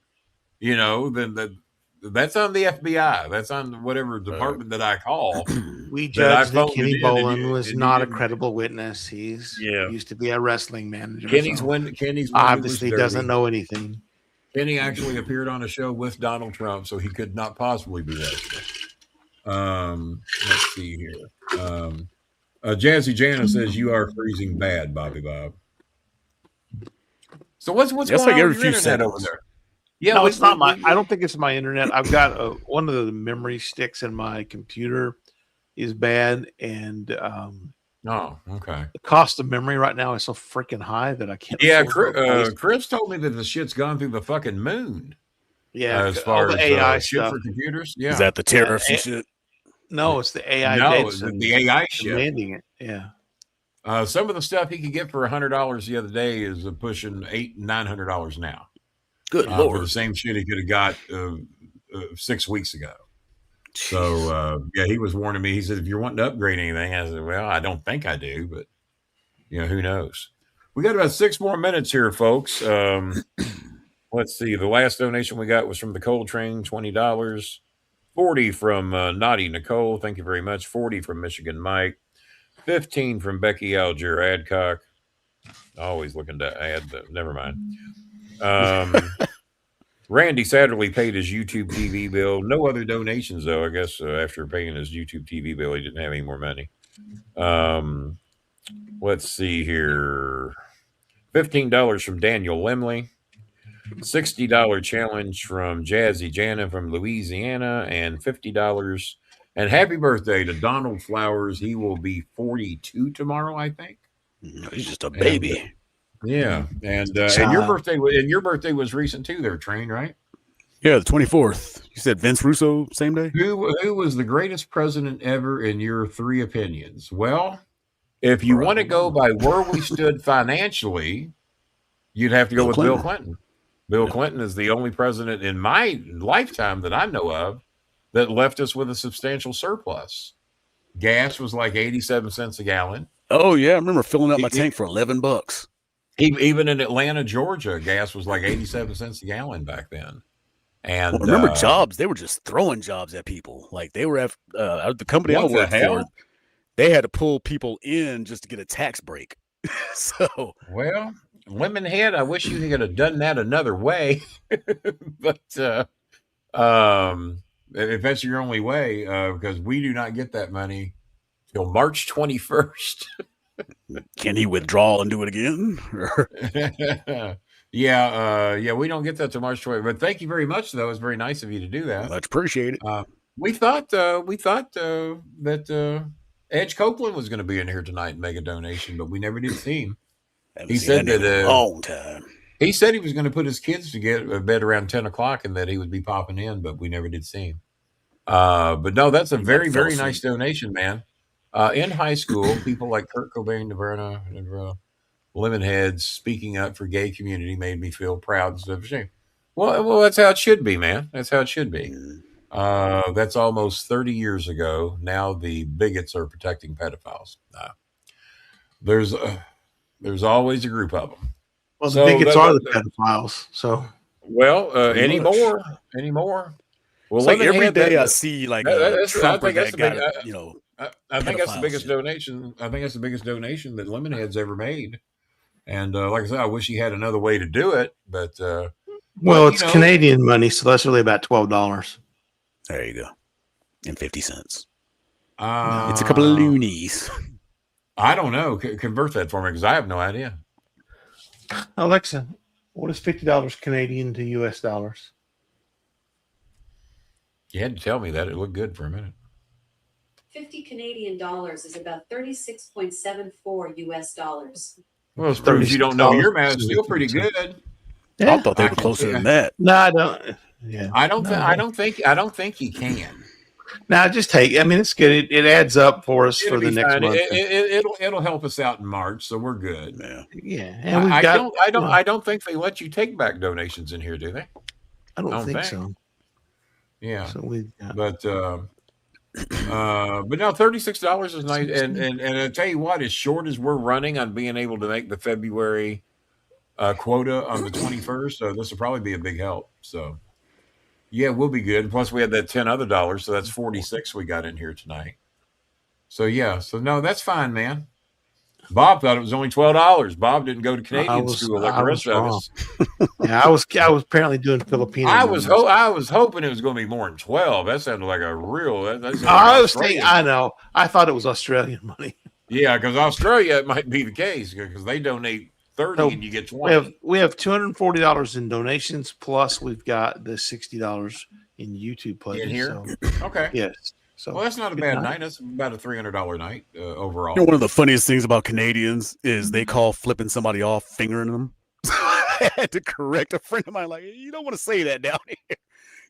then that's on the FBI. That's on whatever department that I call. We judged that Kenny Bolin was not a credible witness. He used to be a wrestling manager. Kenny's obviously doesn't know anything. Kenny actually appeared on a show with Donald Trump, so he could not possibly be that. Let's see here. Jazzy Jana says you are freezing bad, Bobby Bob. So what's going on every with your few internet over there? Yeah, no, it's not I don't think it's my internet. I've got one of the memory sticks in my computer is bad, and Oh, okay. The cost of memory right now is so freaking high that I can't. Yeah, afford Chris told me that the shit's gone through the fucking moon. yeah, As all far the as AI shit stuff. for computers. Is that the tariffs and shit? No, it's the AI No, data the AI shit. demanding it. Yeah. Some of the stuff he could get for $100 the other day is pushing $900 now. Good lord! For the same shit he could have got 6 weeks ago. So yeah, he was warning me. He said, "If you're wanting to upgrade anything," I said, "Well, I don't think I do, but who knows." We got about 6 more minutes here, folks. Let's see. The last donation we got was from the Coal Train, $20. 40 from Naughty Nicole. Thank you very much. 40 from Michigan Mike. 15 from Becky Alger Adcock. Always looking to add the. Never mind. Randy Satterley paid his YouTube TV bill. No other donations, though. I guess after paying his YouTube TV bill, he didn't have any more money. Let's see here. $15 from Daniel Lemley. $60 challenge from Jazzy Jana from Louisiana, and $50. And happy birthday to Donald Flowers. He will be 42 tomorrow, I think. He's just a baby. And, yeah, and your birthday was recent too, there, Train, right? Yeah, the 24th. You said Vince Russo, same day. Who was the greatest president ever in your 3 opinions? Well, if you want to go by where we stood financially, you'd have to go with Bill Clinton. Bill Clinton is the only president in my lifetime that I know of that left us with a substantial surplus. Gas was like 87 cents a gallon. Oh yeah, I remember filling up my tank for $11. Even in Atlanta, Georgia, gas was like 87 cents a gallon back then. And remember jobs? They were just throwing jobs at people. Like they were at the company I worked for. They had to pull people in just to get a tax break. So well, Lemonhead, I wish you could have done that another way. But if that's your only way, because we do not get that money till March 21st. Can he withdraw and do it again? Yeah, we don't get that till March 20th. But thank you very much, though. It's very nice of you to do that. Much appreciate it. We thought that Edge Copeland was going to be in here tonight and make a donation, but we never did see him. He said that a long time. He said he was going to put his kids to get a bed around 10 o'clock and that he would be popping in, but we never did see him. But no, that's a very, very nice donation, man. In high school, people like Kurt Cobain, Nirvana, Lemonheads speaking up for gay community made me feel proud instead of shame. Well, that's how it should be, man. That's how it should be. That's almost 30 years ago. Now the bigots are protecting pedophiles. There's always a group of them. Well, the bigots are the pedophiles. So, anymore. Well, it's like every day I see like a Trumper that got I think that's the biggest donation. I think that's the biggest donation that Lemonhead's ever made. And like I said, I wish he had another way to do it. But it's Canadian money, so that's really about $12. There you go, and 50 cents. It's a couple of loonies. I don't know. Convert that for me because I have no idea. Alexa, what is $50 Canadian to US dollars? You had to tell me that. It looked good for a minute. 50 Canadian dollars is about 36.74 US dollars. Well, it proves you don't know your math. It's still pretty good. Yeah. I thought they were closer than that. No, I don't. Yeah, I don't think you can. Now, just take. I mean, it's good. It adds up for us for the next month. It'll help us out in March, so we're good. Yeah. And I don't think they let you take back donations in here, do they? I don't think so. Yeah. So but now $36 is nice, and I tell you what, as short as we're running on being able to make the February quota on the 21st, so this will probably be a big help. So. Yeah, we'll be good. Plus, we had that $10 other, so that's 46 we got in here tonight. So no, that's fine, man. Bob thought it was only $12. Bob didn't go to Canadian school like the rest of us. Yeah, I was apparently doing Filipino. I was hoping it was going to be more than 12. That sounded like a real. I know. I thought it was Australian money. Yeah, because Australia it might be the case because they donate 30 and you get 20. We have $240 in donations plus we've got the $60 in YouTube pledges. In here, so, okay, yes. So well, that's not a good bad night. That's about a $300 night overall. One of the funniest things about Canadians is they call flipping somebody off fingering them. I had to correct a friend of mine, like, you don't want to say that down here.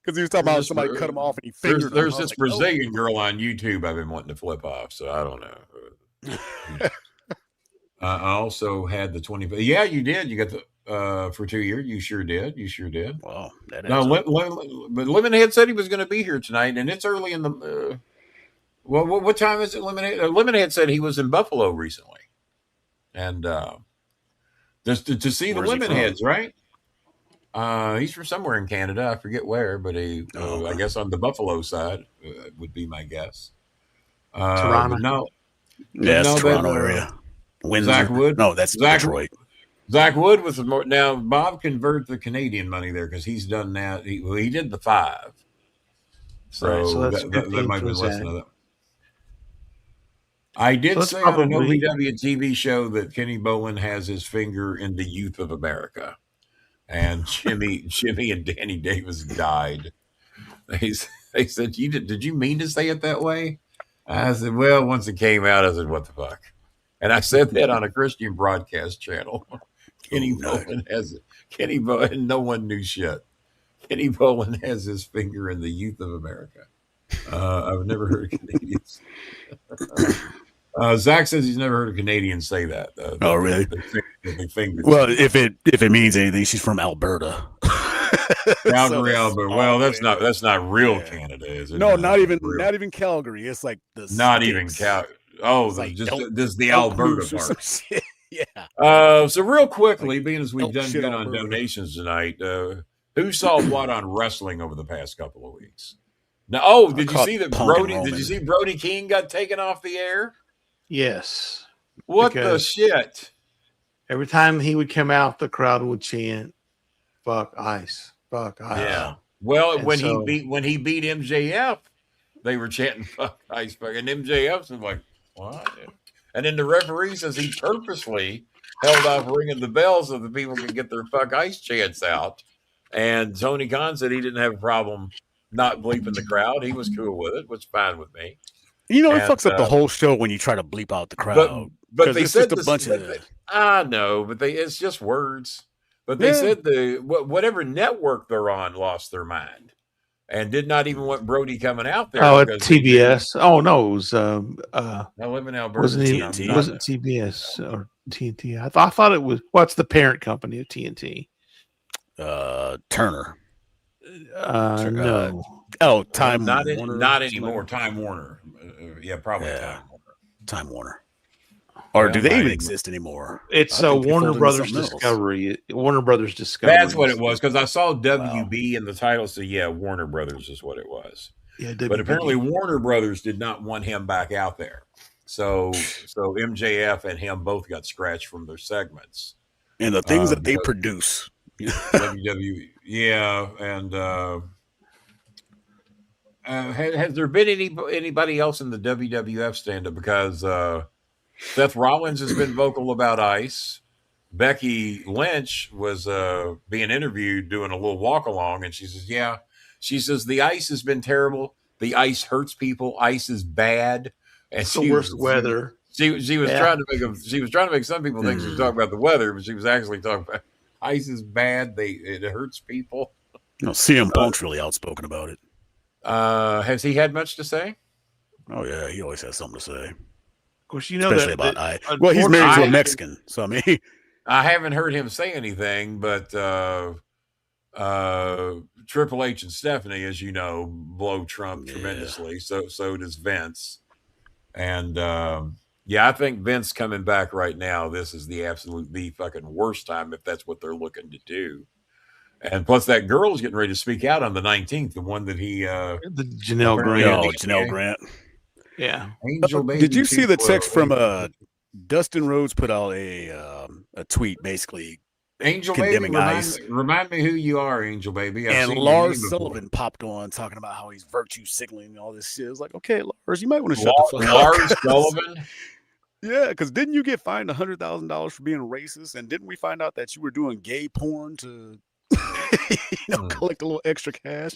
Because he was talking about somebody cut him off and he fingered them. There's this Brazilian girl on YouTube I've been wanting to flip off, so I don't know. I also had the 20. Yeah, you did. You got the for 2 years. You sure did. Wow. But Lemonhead said he was going to be here tonight, and it's early in the. What time is it? Lemonhead said he was in Buffalo recently, and just to see Where's the Lemonheads, right? He's from somewhere in Canada. I forget where, but I guess on the Buffalo side would be my guess. Toronto. Toronto area. Windsor. Zach Wood. No, that's Detroit. Zach Wood was more. Now Bob convert the Canadian money there because he's done that. He did the 5. So that's that might be less than that. I did say on an OVW TV show that Kenny Bolin has his finger in the youth of America. And Jimmy and Danny Davis died. They said, did you mean to say it that way? I said, well, once it came out, I said, what the fuck? And I said that on a Christian broadcast channel. Kenny Bolin, no one knew shit. Kenny Bolin has his finger in the youth of America. I've never heard of Canadians. Zach says he's never heard a Canadian say that. Oh, really? Well, if it means anything, she's from Alberta. Calgary, Alberta. Well, that's not real Canada, is it? No, not even Calgary. It's like the not even Calgary. Oh, like just the Alberta part. Yeah. So real quickly, being as we've done good on donations tonight, who saw what on wrestling over the past couple of weeks? Now, did you see that Brody King got taken off the air? Yes. What the shit? Every time he would come out, the crowd would chant, "Fuck Ice, fuck Ice." Yeah. Well, when he beat MJF, they were chanting "Fuck Ice," and MJF was like, "What?" And then the referee says he purposely held off ringing the bell so that people could get their "Fuck Ice" chants out. And Tony Khan said he didn't have a problem not bleeping the crowd. He was cool with it, which is fine with me. It fucks up the whole show when you try to bleep out the crowd. But they said just a bunch of. I know, but it's just words. But they said whatever network they're on lost their mind and did not even want Brody coming out there. Oh, at TBS. Oh no, it was. I live in Alberta. Was it TBS or TNT? I thought it was. What's the parent company of TNT? Turner. No. Time. Not anymore. Time Warner. Probably Time Warner. Or do they even exist anymore? It's Warner Brothers Discovery. Warner Brothers Discovery. That's what it was, because I saw WB in the title. So Warner Brothers is what it was. Yeah, but apparently Warner Brothers did not want him back out there. So MJF and him both got scratched from their segments. And the things that they produce. WWE. Yeah, and has there been anybody else in the WWF stand-up? Because Seth Rollins has been vocal about Ice. Becky Lynch was being interviewed doing a little walk-along, and she says, the ice has been terrible. The ice hurts people. Ice is bad. And it's the worst weather. She was trying to make some people think she was talking about the weather, but she was actually talking about ice is bad. It hurts people. CM Punk's really outspoken about it. Has he had much to say? Oh yeah, he always has something to say. Of course, especially about ice. Well, he's married to a Mexican, so I mean, I haven't heard him say anything, but Triple H and Stephanie, as you know, blow Trump tremendously. So does Vince, and I think Vince coming back right now. This is the fucking worst time if that's what they're looking to do. And plus, that girl is getting ready to speak out on the 19th. The one that the Janelle Grant. Janelle Grant. Yeah. Angel Baby. Did you see the text from Dustin Rhodes put out a tweet basically Angel Baby? Remind me who you are, Angel Baby. And Lars Sullivan popped on talking about how he's virtue signaling and all this shit. It's like, okay, Lars, you might want to shut the fuck up. Lars Sullivan? Yeah, because didn't you get fined $100,000 for being racist? And didn't we find out that you were doing gay porn to collect a little extra cash?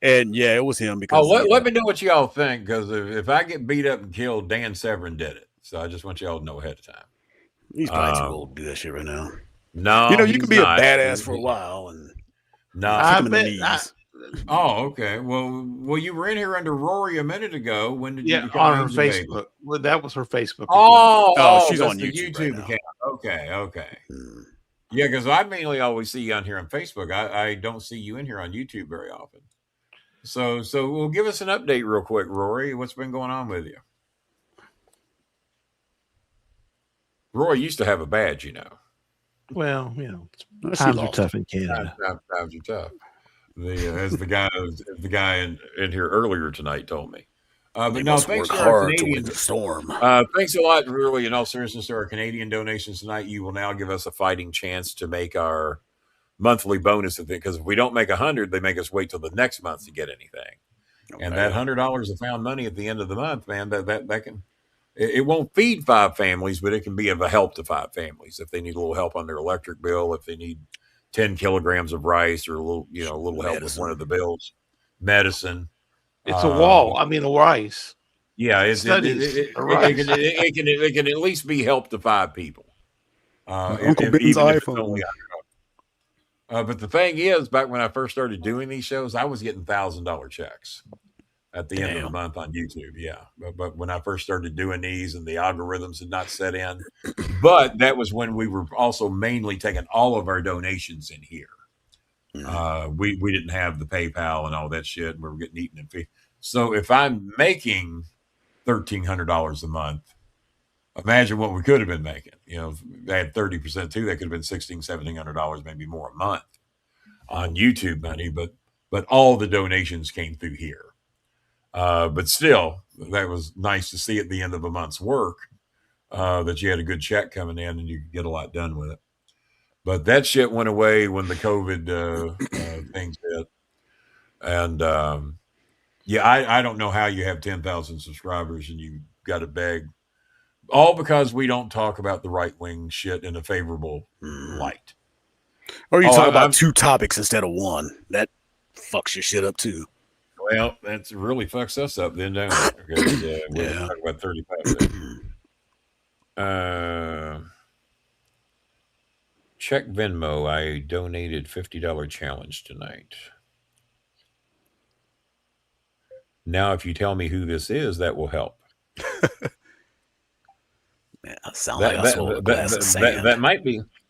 And yeah, it was him because. Oh, let me know what y'all think, because if I get beat up and killed, Dan Severn did it. So I just want y'all to know ahead of time. He's probably too old to do that shit right now. No, you know, you can be a badass for a while and kick him in the knees. Oh, okay. Well, you were in here under Rory a minute ago. When did you come on her Facebook? Baby? Well, that was her Facebook. Oh, she's on YouTube account. Okay. Yeah, because I mainly always see you on here on Facebook. I don't see you in here on YouTube very often. So we'll give us an update real quick, Rory. What's been going on with you? Rory used to have a badge, you know. Well, times are tough in Canada. Times are tough. As the guy in here earlier tonight told me. But no, thanks to our Canadian storm. Thanks a lot, really, in all seriousness, to our Canadian donations tonight. You will now give us a fighting chance to make our monthly bonus of it, because if we don't make 100, they make us wait till the next month to get anything. Okay. And that $100 of found money at the end of the month, man, that can, it won't feed 5 families, but it can be of a help to 5 families if they need a little help on their electric bill, if they need 10 kilograms of rice, or a little help with one of the bills, medicine. It's a wall. I mean, a rice. Yeah, it can at least be help to 5 people. Uncle Ben's iPhone. But the thing is, back when I first started doing these shows, I was getting $1,000 checks at the end of the month on YouTube. Yeah, but when I first started doing these, and the algorithms had not set in, but that was when we were also mainly taking all of our donations in here. We didn't have the PayPal and all that shit. We were getting eaten in fee. So if I'm making $1,300 a month, imagine what we could have been making. You know, if they had 30% too, that could have been $1,600-$1,700, maybe more a month on YouTube money. But all the donations came through here. But still, that was nice to see at the end of a month's work that you had a good check coming in and you could get a lot done with it. But that shit went away when the COVID things hit. And I don't know how you have 10,000 subscribers and you got to beg. All because we don't talk about the right-wing shit in a favorable light. Or you talk about 2 topics instead of 1. That fucks your shit up too. Well, that really fucks us up then, don't it? Because, we're talking about 35. Check Venmo. I donated $50 challenge tonight. Now, if you tell me who this is, that will help. Man,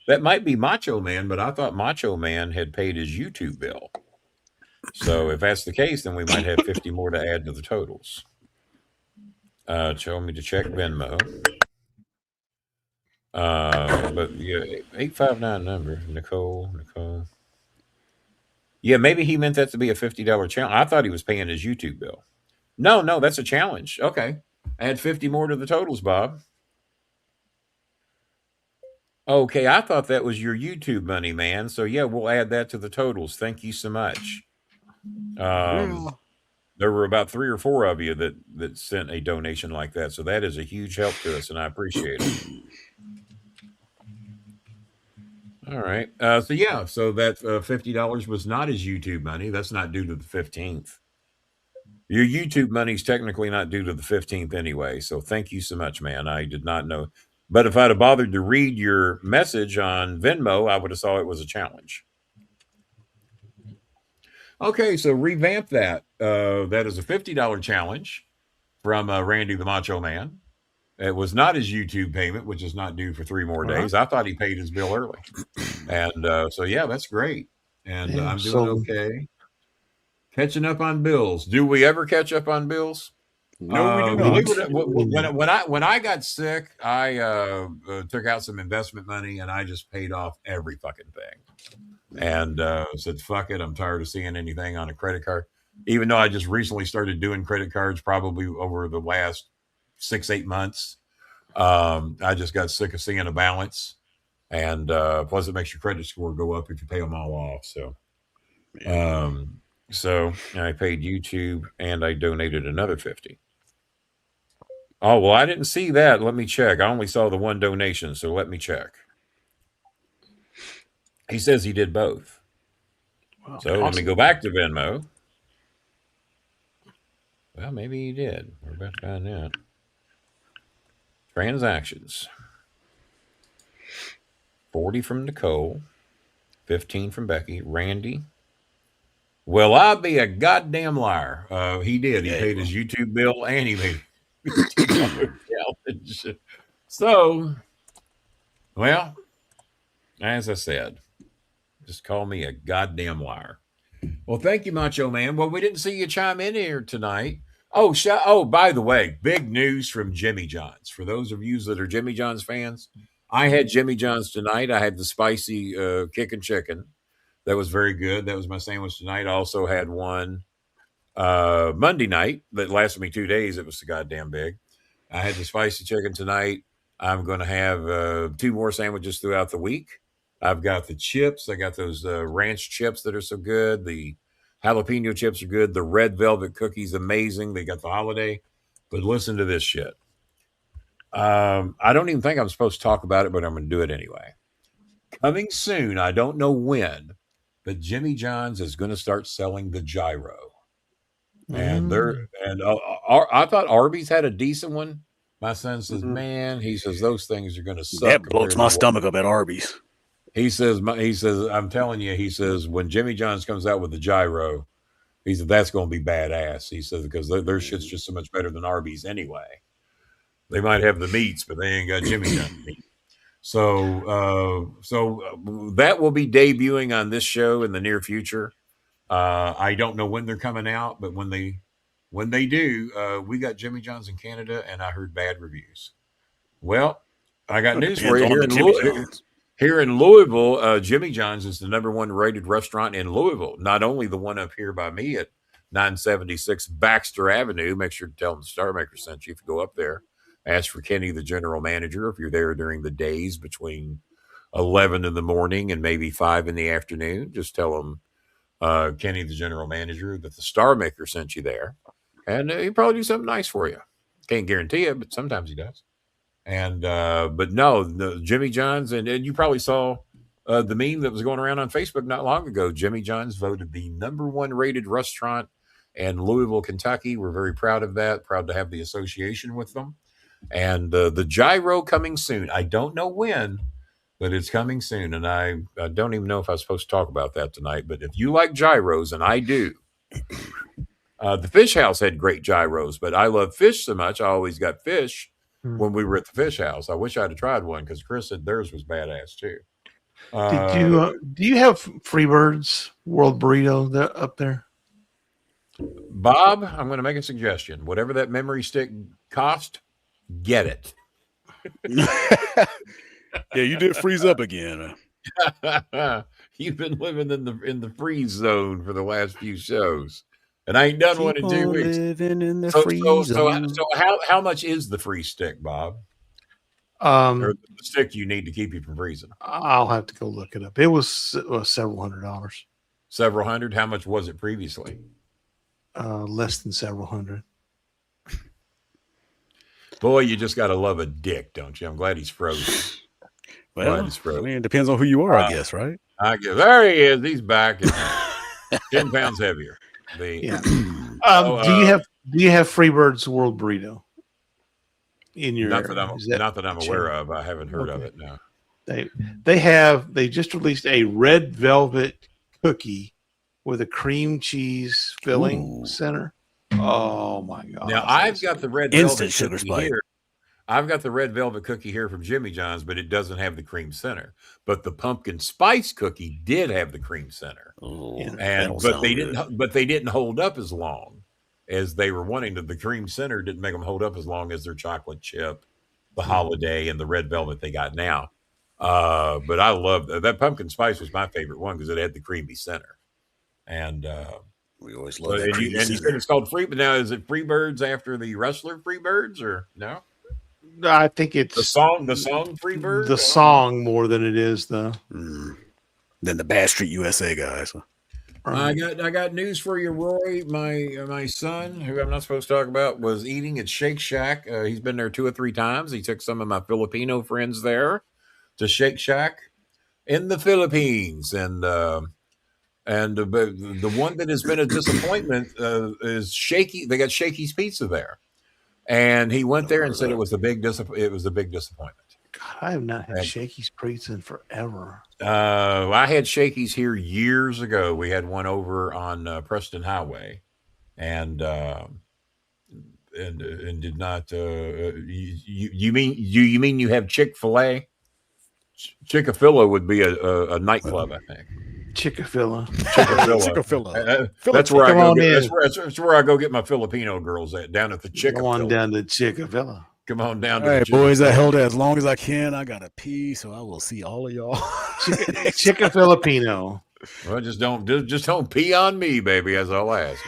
that might be Macho Man, but I thought Macho Man had paid his YouTube bill. So if that's the case, then we might have 50 more to add to the totals. Show me to check Venmo. But yeah, 859 number, Nicole. Yeah, maybe he meant that to be a $50 challenge. I thought he was paying his YouTube bill. No, that's a challenge. Okay. Add 50 more to the totals, Bob. Okay, I thought that was your YouTube money, man. So yeah, we'll add that to the totals. Thank you so much. There were about 3 or 4 of you that sent a donation like that. So that is a huge help to us, and I appreciate it. All right. So that $50 was not his YouTube money. That's not due to the 15th. Your YouTube money is technically not due to the 15th anyway. So thank you so much, man. I did not know. But if I'd have bothered to read your message on Venmo, I would have saw it was a challenge. Okay, so revamp that. That is a $50 challenge from Randy the Macho Man. It was not his YouTube payment, which is not due for 3 more days. I thought he paid his bill early. And that's great. And I'm doing okay. Catching up on bills. Do we ever catch up on bills? No, we do not. When I got sick, I took out some investment money and I just paid off every fucking thing. And said, fuck it. I'm tired of seeing anything on a credit card. Even though I just recently started doing credit cards, probably over the last 6-8 months. I just got sick of seeing a balance, and plus it makes your credit score go up if you pay them all off. So I paid YouTube and I donated another 50. Oh, well, I didn't see that. Let me check. I only saw the 1 donation, so let me check. He says he did both. Wow, so awesome. Let me go back to Venmo. Well, maybe he did. We're about to find out. Transactions. 40 from Nicole. 15 from Becky. Randy. Well, I'll be a goddamn liar. He did. He paid his YouTube bill and he made his $2 challenge. So, well, as I said, just call me a goddamn liar. Well, thank you, Macho Man. Well, we didn't see you chime in here tonight. Oh, by the way, big news from Jimmy John's. For those of you that are Jimmy John's fans, I had Jimmy John's tonight. I had the spicy kickin' chicken. That was very good. That was my sandwich tonight. I also had one Monday night that lasted me 2 days. It was so goddamn big. I had the spicy chicken tonight. I'm going to have 2 more sandwiches throughout the week. I've got the chips. I got those ranch chips that are so good. The jalapeno chips are good. The red velvet cookies, amazing. They got the holiday. But listen to this shit. I don't even think I'm supposed to talk about it, but I'm going to do it anyway. Coming soon, I don't know when, but Jimmy John's is going to start selling the gyro. And I thought Arby's had a decent one. My son says, man, he says those things are going to suck. That bloats my stomach up at Arby's. He says, I'm telling you, he says, when Jimmy John's comes out with the gyro, he said, that's going to be badass. He says, because their shit's just so much better than Arby's anyway. They might have the meats, but they ain't got Jimmy John's meat. So that will be debuting on this show in the near future. I don't know when they're coming out, but when they do, we got Jimmy John's in Canada, and I heard bad reviews. Well, I got news for you. Here in Louisville, Jimmy John's is the #1 rated restaurant in Louisville. Not only the one up here by me at 976 Baxter Avenue. Make sure to tell them the Starmaker sent you if you go up there. Ask for Kenny, the general manager, if you're there during the days between 11 in the morning and maybe 5 in the afternoon. Just tell them Kenny, the general manager, that the Starmaker sent you there. And he'll probably do something nice for you. Can't guarantee it, but sometimes he does. And but no, Jimmy John's, and you probably saw the meme that was going around on Facebook not long ago. Jimmy John's voted the #1 rated restaurant in Louisville, Kentucky. We're very proud of that. Proud to have the association with them. And the gyro coming soon. I don't know when, but it's coming soon. And I don't even know if I was supposed to talk about that tonight. But if you like gyros, and I do, the Fish House had great gyros. But I love fish so much, I always got fish when we were at the Fish House. I wish I'd have tried one because Chris said theirs was badass too. Do you have Freebird's World Burrito up there? Bob, I'm going to make a suggestion. Whatever that memory stick cost, get it. Yeah, you did freeze up again. You've been living in the freeze zone for the last few shows, and I ain't done one in 2 weeks. Living in the freeze zone. So how much is the freeze stick, Bob? Or the stick you need to keep you from freezing? I'll have to go look it up. It was several $100s. Several hundred. How much was it previously? Less than several hundred. Boy, you just got to love a dick, don't you? I'm glad he's frozen. Well, I mean, it depends on who you are, I guess, right? I guess. There he is. He's back. 10 pounds heavier. Do you have Freebird's World Burrito in your not that I'm aware of. I haven't heard of it. No. They just released a red velvet cookie with a cream cheese filling center. Oh my God. Now I've got the red instant velvet sugar cookie spike here. I've got the red velvet cookie here from Jimmy John's, but it doesn't have the cream center. But the pumpkin spice cookie did have the cream center. But they didn't hold up as long as they were wanting to. The cream center didn't make them hold up as long as their chocolate chip, the holiday, and the red velvet they got now. But I love that pumpkin spice was my favorite one because it had the creamy center. And we always love that. And you said it's called Free, but now is it Freebirds after the wrestler Freebirds or no? I think it's the song Freebird. The song more than it is than the Bass Street USA guys. I got news for you, Roy. My son, who I'm not supposed to talk about, was eating at Shake Shack. He's been there 2 or 3 times. He took some of my Filipino friends there to Shake Shack in the Philippines, and And the one that has been a disappointment is Shaky. They got Shaky's Pizza there, and he went there and said it was a big disappointment. God, I have not had Shaky's Pizza in forever. I had Shaky's here years ago. We had one over on Preston Highway, and did not. You mean you have Chick-fil-A? Chick-fil-A would be a nightclub, I think. Chick-fil-A. That's where I go. That's where I go get my Filipino girls at, down at the Chick-fil-A. Go on down to Chick-fil-A. Come on down to all right, boys. I held it as long as I can. I gotta pee, so I will see all of y'all. Chick-fil-Filipino. Well, just don't pee on me, baby. That's all I ask.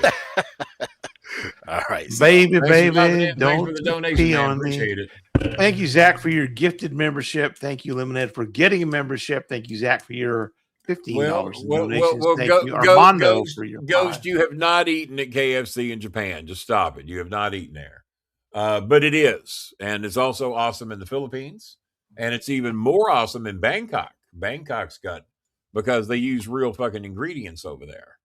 All right, baby, thanks don't for the donation, pee man. on Appreciate me. it. Thank you, Zach, for your gifted membership. Thank you, Lemonade, for getting a membership. Thank you, Zach, for your $15 in donations. Thank you, Armando, for your Ghost. You have not eaten at KFC in Japan. Just stop it. You have not eaten there. But it is, and it's also awesome in the Philippines, and it's even more awesome in Bangkok. Bangkok's got, because they use real fucking ingredients over there.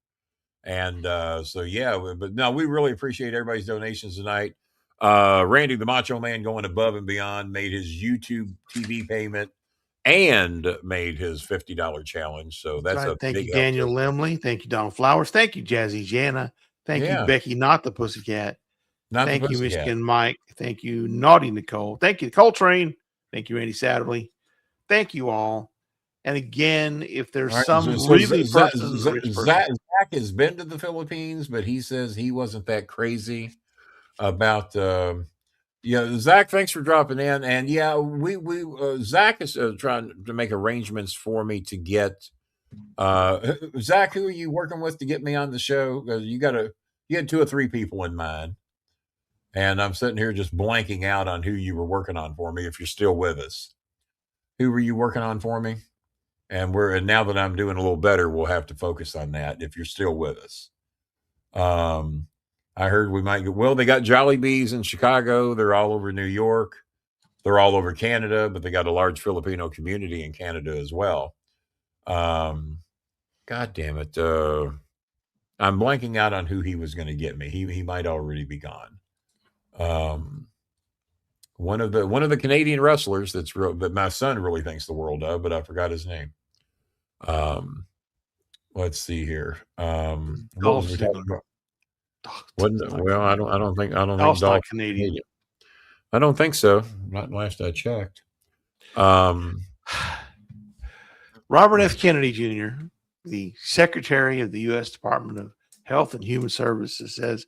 And so, yeah, but no, we really appreciate everybody's donations tonight. Randy the Macho Man going above and beyond, made his YouTube TV payment and made his $50 challenge. So that's right. Thank you, Daniel Lemley. Thank you, Donald Flowers. Thank you, Jazzy Jana. Thank you, Becky, not the Pussycat. Thank you, Michigan Mike. Thank you, Naughty Nicole. Thank you, Coltrane. Thank you, Randy Satterley. Thank you all. And again, if there's Zach has been to the Philippines, but he says he wasn't that crazy about Zach, thanks for dropping in. And yeah, we Zach is trying to make arrangements for me to get Zach, who are you working with to get me on the show? You had 2 or 3 people in mind. And I'm sitting here just blanking out on who you were working on for me. If you're still with us, who were you working on for me? And now that I'm doing a little better, we'll have to focus on that. If you're still with us, I heard we might get. Well, they got Jollibees in Chicago. They're all over New York. They're all over Canada, but they got a large Filipino community in Canada as well. God damn it! I'm blanking out on who he was going to get me. He might already be gone. One of the Canadian wrestlers that my son really thinks the world of, but I forgot his name. Let's see here. What was we talking about? Well, I don't think Dolph Canadian. I don't think so. Not last I checked. Robert F. Kennedy Jr., the Secretary of the U.S. Department of Health and Human Services, says,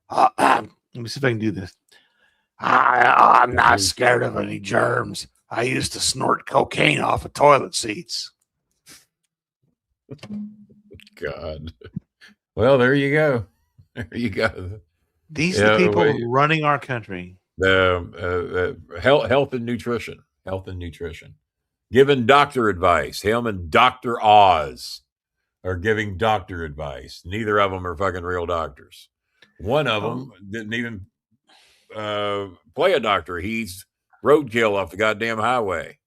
let me see if I can do this. I'm not scared of any germs. I used to snort cocaine off of toilet seats. God. Well, there you go. There you go. These are the people running our country. Health and nutrition. Health and nutrition. Giving doctor advice. Him and Dr. Oz are giving doctor advice. Neither of them are fucking real doctors. One of them didn't even play a doctor. He's roadkill off the goddamn highway.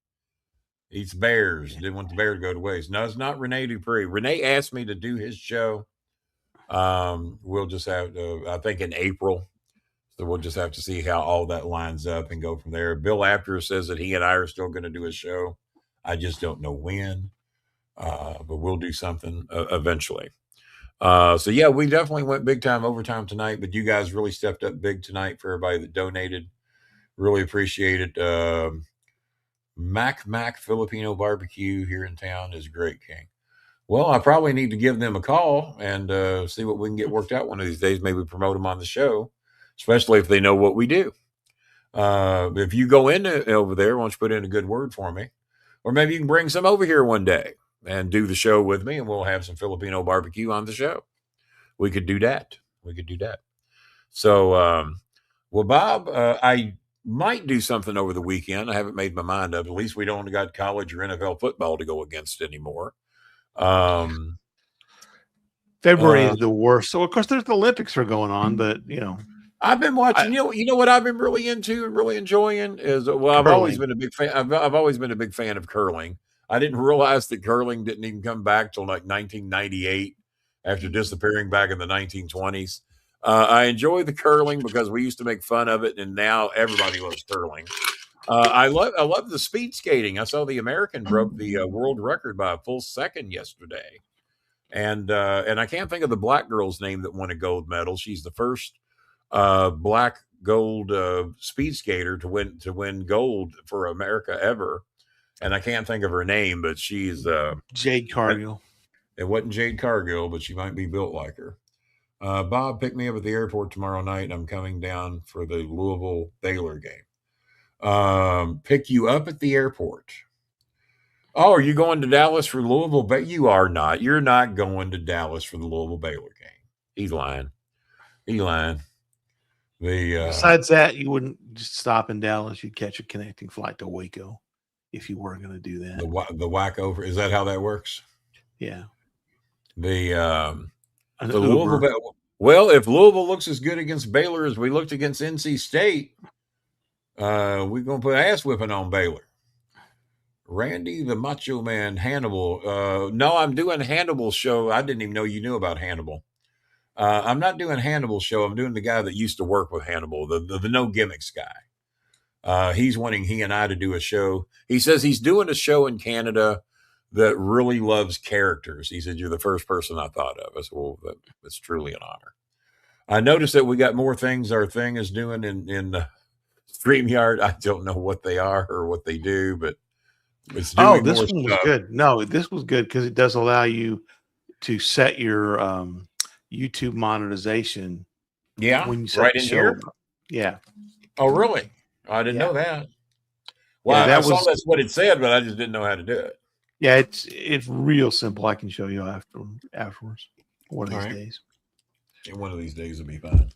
Eats bears. Didn't want the bear to go to waste. No, it's not Rene Dupree. Rene asked me to do his show. We'll just have to, I think in April. So we'll just have to see how all that lines up and go from there. Bill Apter says that he and I are still going to do a show. I just don't know when. But we'll do something eventually. So yeah, we definitely went big time overtime tonight, but you guys really stepped up big tonight for everybody that donated. Really appreciate it. Mac Filipino barbecue here in town is great, King. Well, I probably need to give them a call and see what we can get worked out one of these days. Maybe promote them on the show, especially if they know what we do. If you go in over there, why don't you put in a good word for me? Or maybe you can bring some over here one day and do the show with me, and we'll have some Filipino barbecue on the show. We could do that. So, well, Bob, I might do something over the weekend. I haven't made my mind up. At least we don't got college or NFL football to go against anymore. February is the worst. So of course there's the Olympics are going on, but I've been watching. You know what I've been really into and really enjoying is I've always been a big fan. I've always been a big fan of curling. I didn't realize that curling didn't even come back till like 1998. after disappearing back in the 1920s. I enjoy the curling because we used to make fun of it, and now everybody loves curling. I love the speed skating. I saw the American broke the world record by a full second yesterday, and I can't think of the black girl's name that won a gold medal. She's the first black gold speed skater to win gold for America ever, and I can't think of her name, but she's Jade Cargill. It wasn't Jade Cargill, but she might be built like her. Bob, pick me up at the airport tomorrow night. I'm coming down for the Louisville Baylor game. Pick you up at the airport. Oh, are you going to Dallas for Louisville? But you are not. You're not going to Dallas for the Louisville Baylor game. He's lying. Besides that, you wouldn't just stop in Dallas. You'd catch a connecting flight to Waco if you were going to do that. The whack over. Is that how that works? Yeah. The Louisville. Well, if Louisville looks as good against Baylor as we looked against NC State, we're going to put ass whipping on Baylor. Randy the Macho Man Hannibal. No, I'm doing Hannibal's show. I didn't even know you knew about Hannibal. I'm not doing Hannibal's show. I'm doing the guy that used to work with Hannibal, the no gimmicks guy. He's wanting he and I to do a show. He says he's doing a show in Canada that really loves characters. He said, you're the first person I thought of. I said, well, that's truly an honor. I noticed that we got more things our thing is doing in StreamYard. I don't know what they are or what they do, but it's doing this one was good. No, this was good because it does allow you to set your YouTube monetization. Yeah, when you set right in here. Up. Yeah. Oh, really? I didn't know that. Well, I saw that's what it said, but I just didn't know how to do it. Yeah, it's real simple. I can show you afterwards. One of these days. And one of these days will be fine.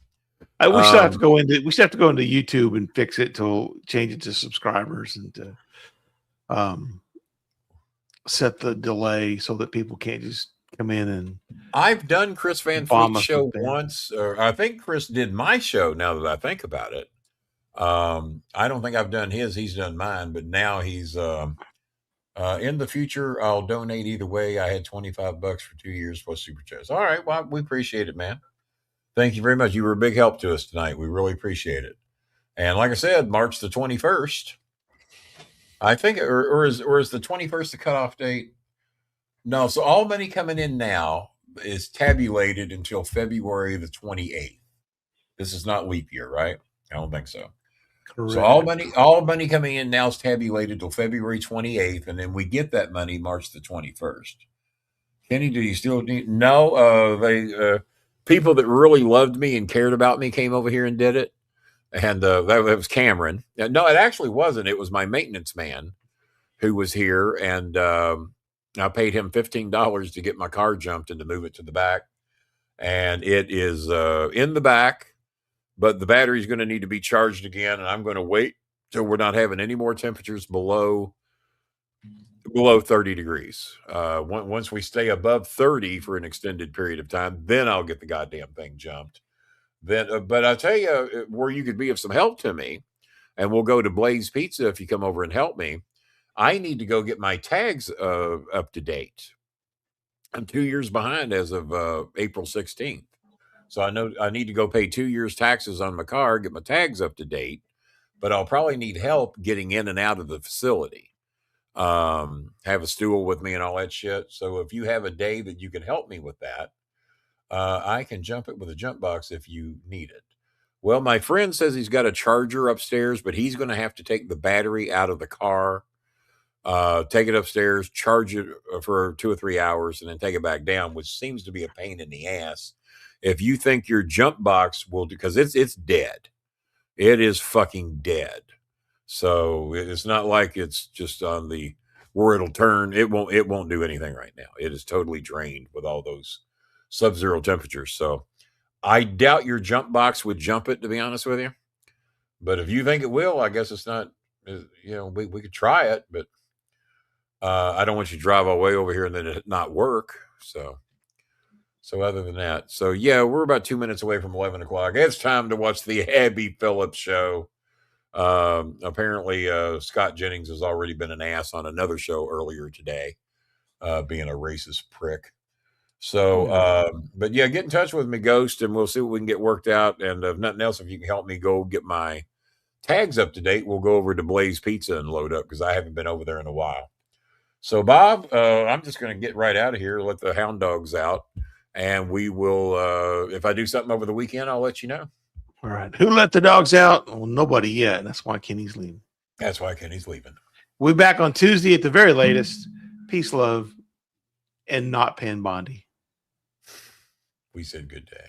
We still have to go into YouTube and fix it to change it to subscribers and to set the delay so that people can't just come in and. I've done Chris Van Fleet's show once, or I think Chris did my show. Now that I think about it, I don't think I've done his. He's done mine, but now he's. In the future, I'll donate either way. I had $25 for 2 years plus super chats. All right. Well, we appreciate it, man. Thank you very much. You were a big help to us tonight. We really appreciate it. And like I said, March the 21st, I think, or is the 21st the cutoff date? No. So all money coming in now is tabulated until February the 28th. This is not leap year, right? I don't think so. Correct. So all money coming in now is tabulated till February 28th, and then we get that money March the 21st. Kenny, do you still need? No, they people that really loved me and cared about me came over here and did it, and that was Cameron. No, it actually wasn't. It was my maintenance man who was here, and I paid him $15 to get my car jumped and to move it to the back, and it is in the back. But the battery's going to need to be charged again, and I'm going to wait till we're not having any more temperatures below 30 degrees. Once we stay above 30 for an extended period of time, then I'll get the goddamn thing jumped. Then, but I'll tell you where you could be of some help to me, and we'll go to Blaze Pizza if you come over and help me. I need to go get my tags up to date. I'm 2 years behind as of April 16th. So I know I need to go pay 2 years taxes on my car, get my tags up to date, but I'll probably need help getting in and out of the facility. Have a stool with me and all that shit. So if you have a day that you can help me with that, I can jump it with a jump box if you need it. Well, my friend says he's got a charger upstairs, but he's going to have to take the battery out of the car, take it upstairs, charge it for 2 or 3 hours, and then take it back down, which seems to be a pain in the ass. If you think your jump box will, because it's dead, it is fucking dead. So it's not like it's just on the where it'll turn. It won't do anything right now. It is totally drained with all those sub-zero temperatures. So I doubt your jump box would jump it, to be honest with you. But if you think it will, I guess it's not. We could try it, but I don't want you to drive all the way over here and then it not work. So other than that, so yeah, we're about 2 minutes away from 11 o'clock. It's time to watch the Abby Phillips show. Apparently, Scott Jennings has already been an ass on another show earlier today, being a racist prick. So, but yeah, get in touch with me, Ghost, and we'll see what we can get worked out. And if nothing else, if you can help me go get my tags up to date, we'll go over to Blaze Pizza and load up because I haven't been over there in a while. So, Bob, I'm just going to get right out of here, let the hound dogs out, and we will, if I do something over the weekend, I'll let you know. All right. Who let the dogs out? Well, nobody yet. That's why Kenny's leaving. That's why Kenny's leaving. We'll be back on Tuesday at the very latest. Peace, love, and not Pam Bondi. We said good day.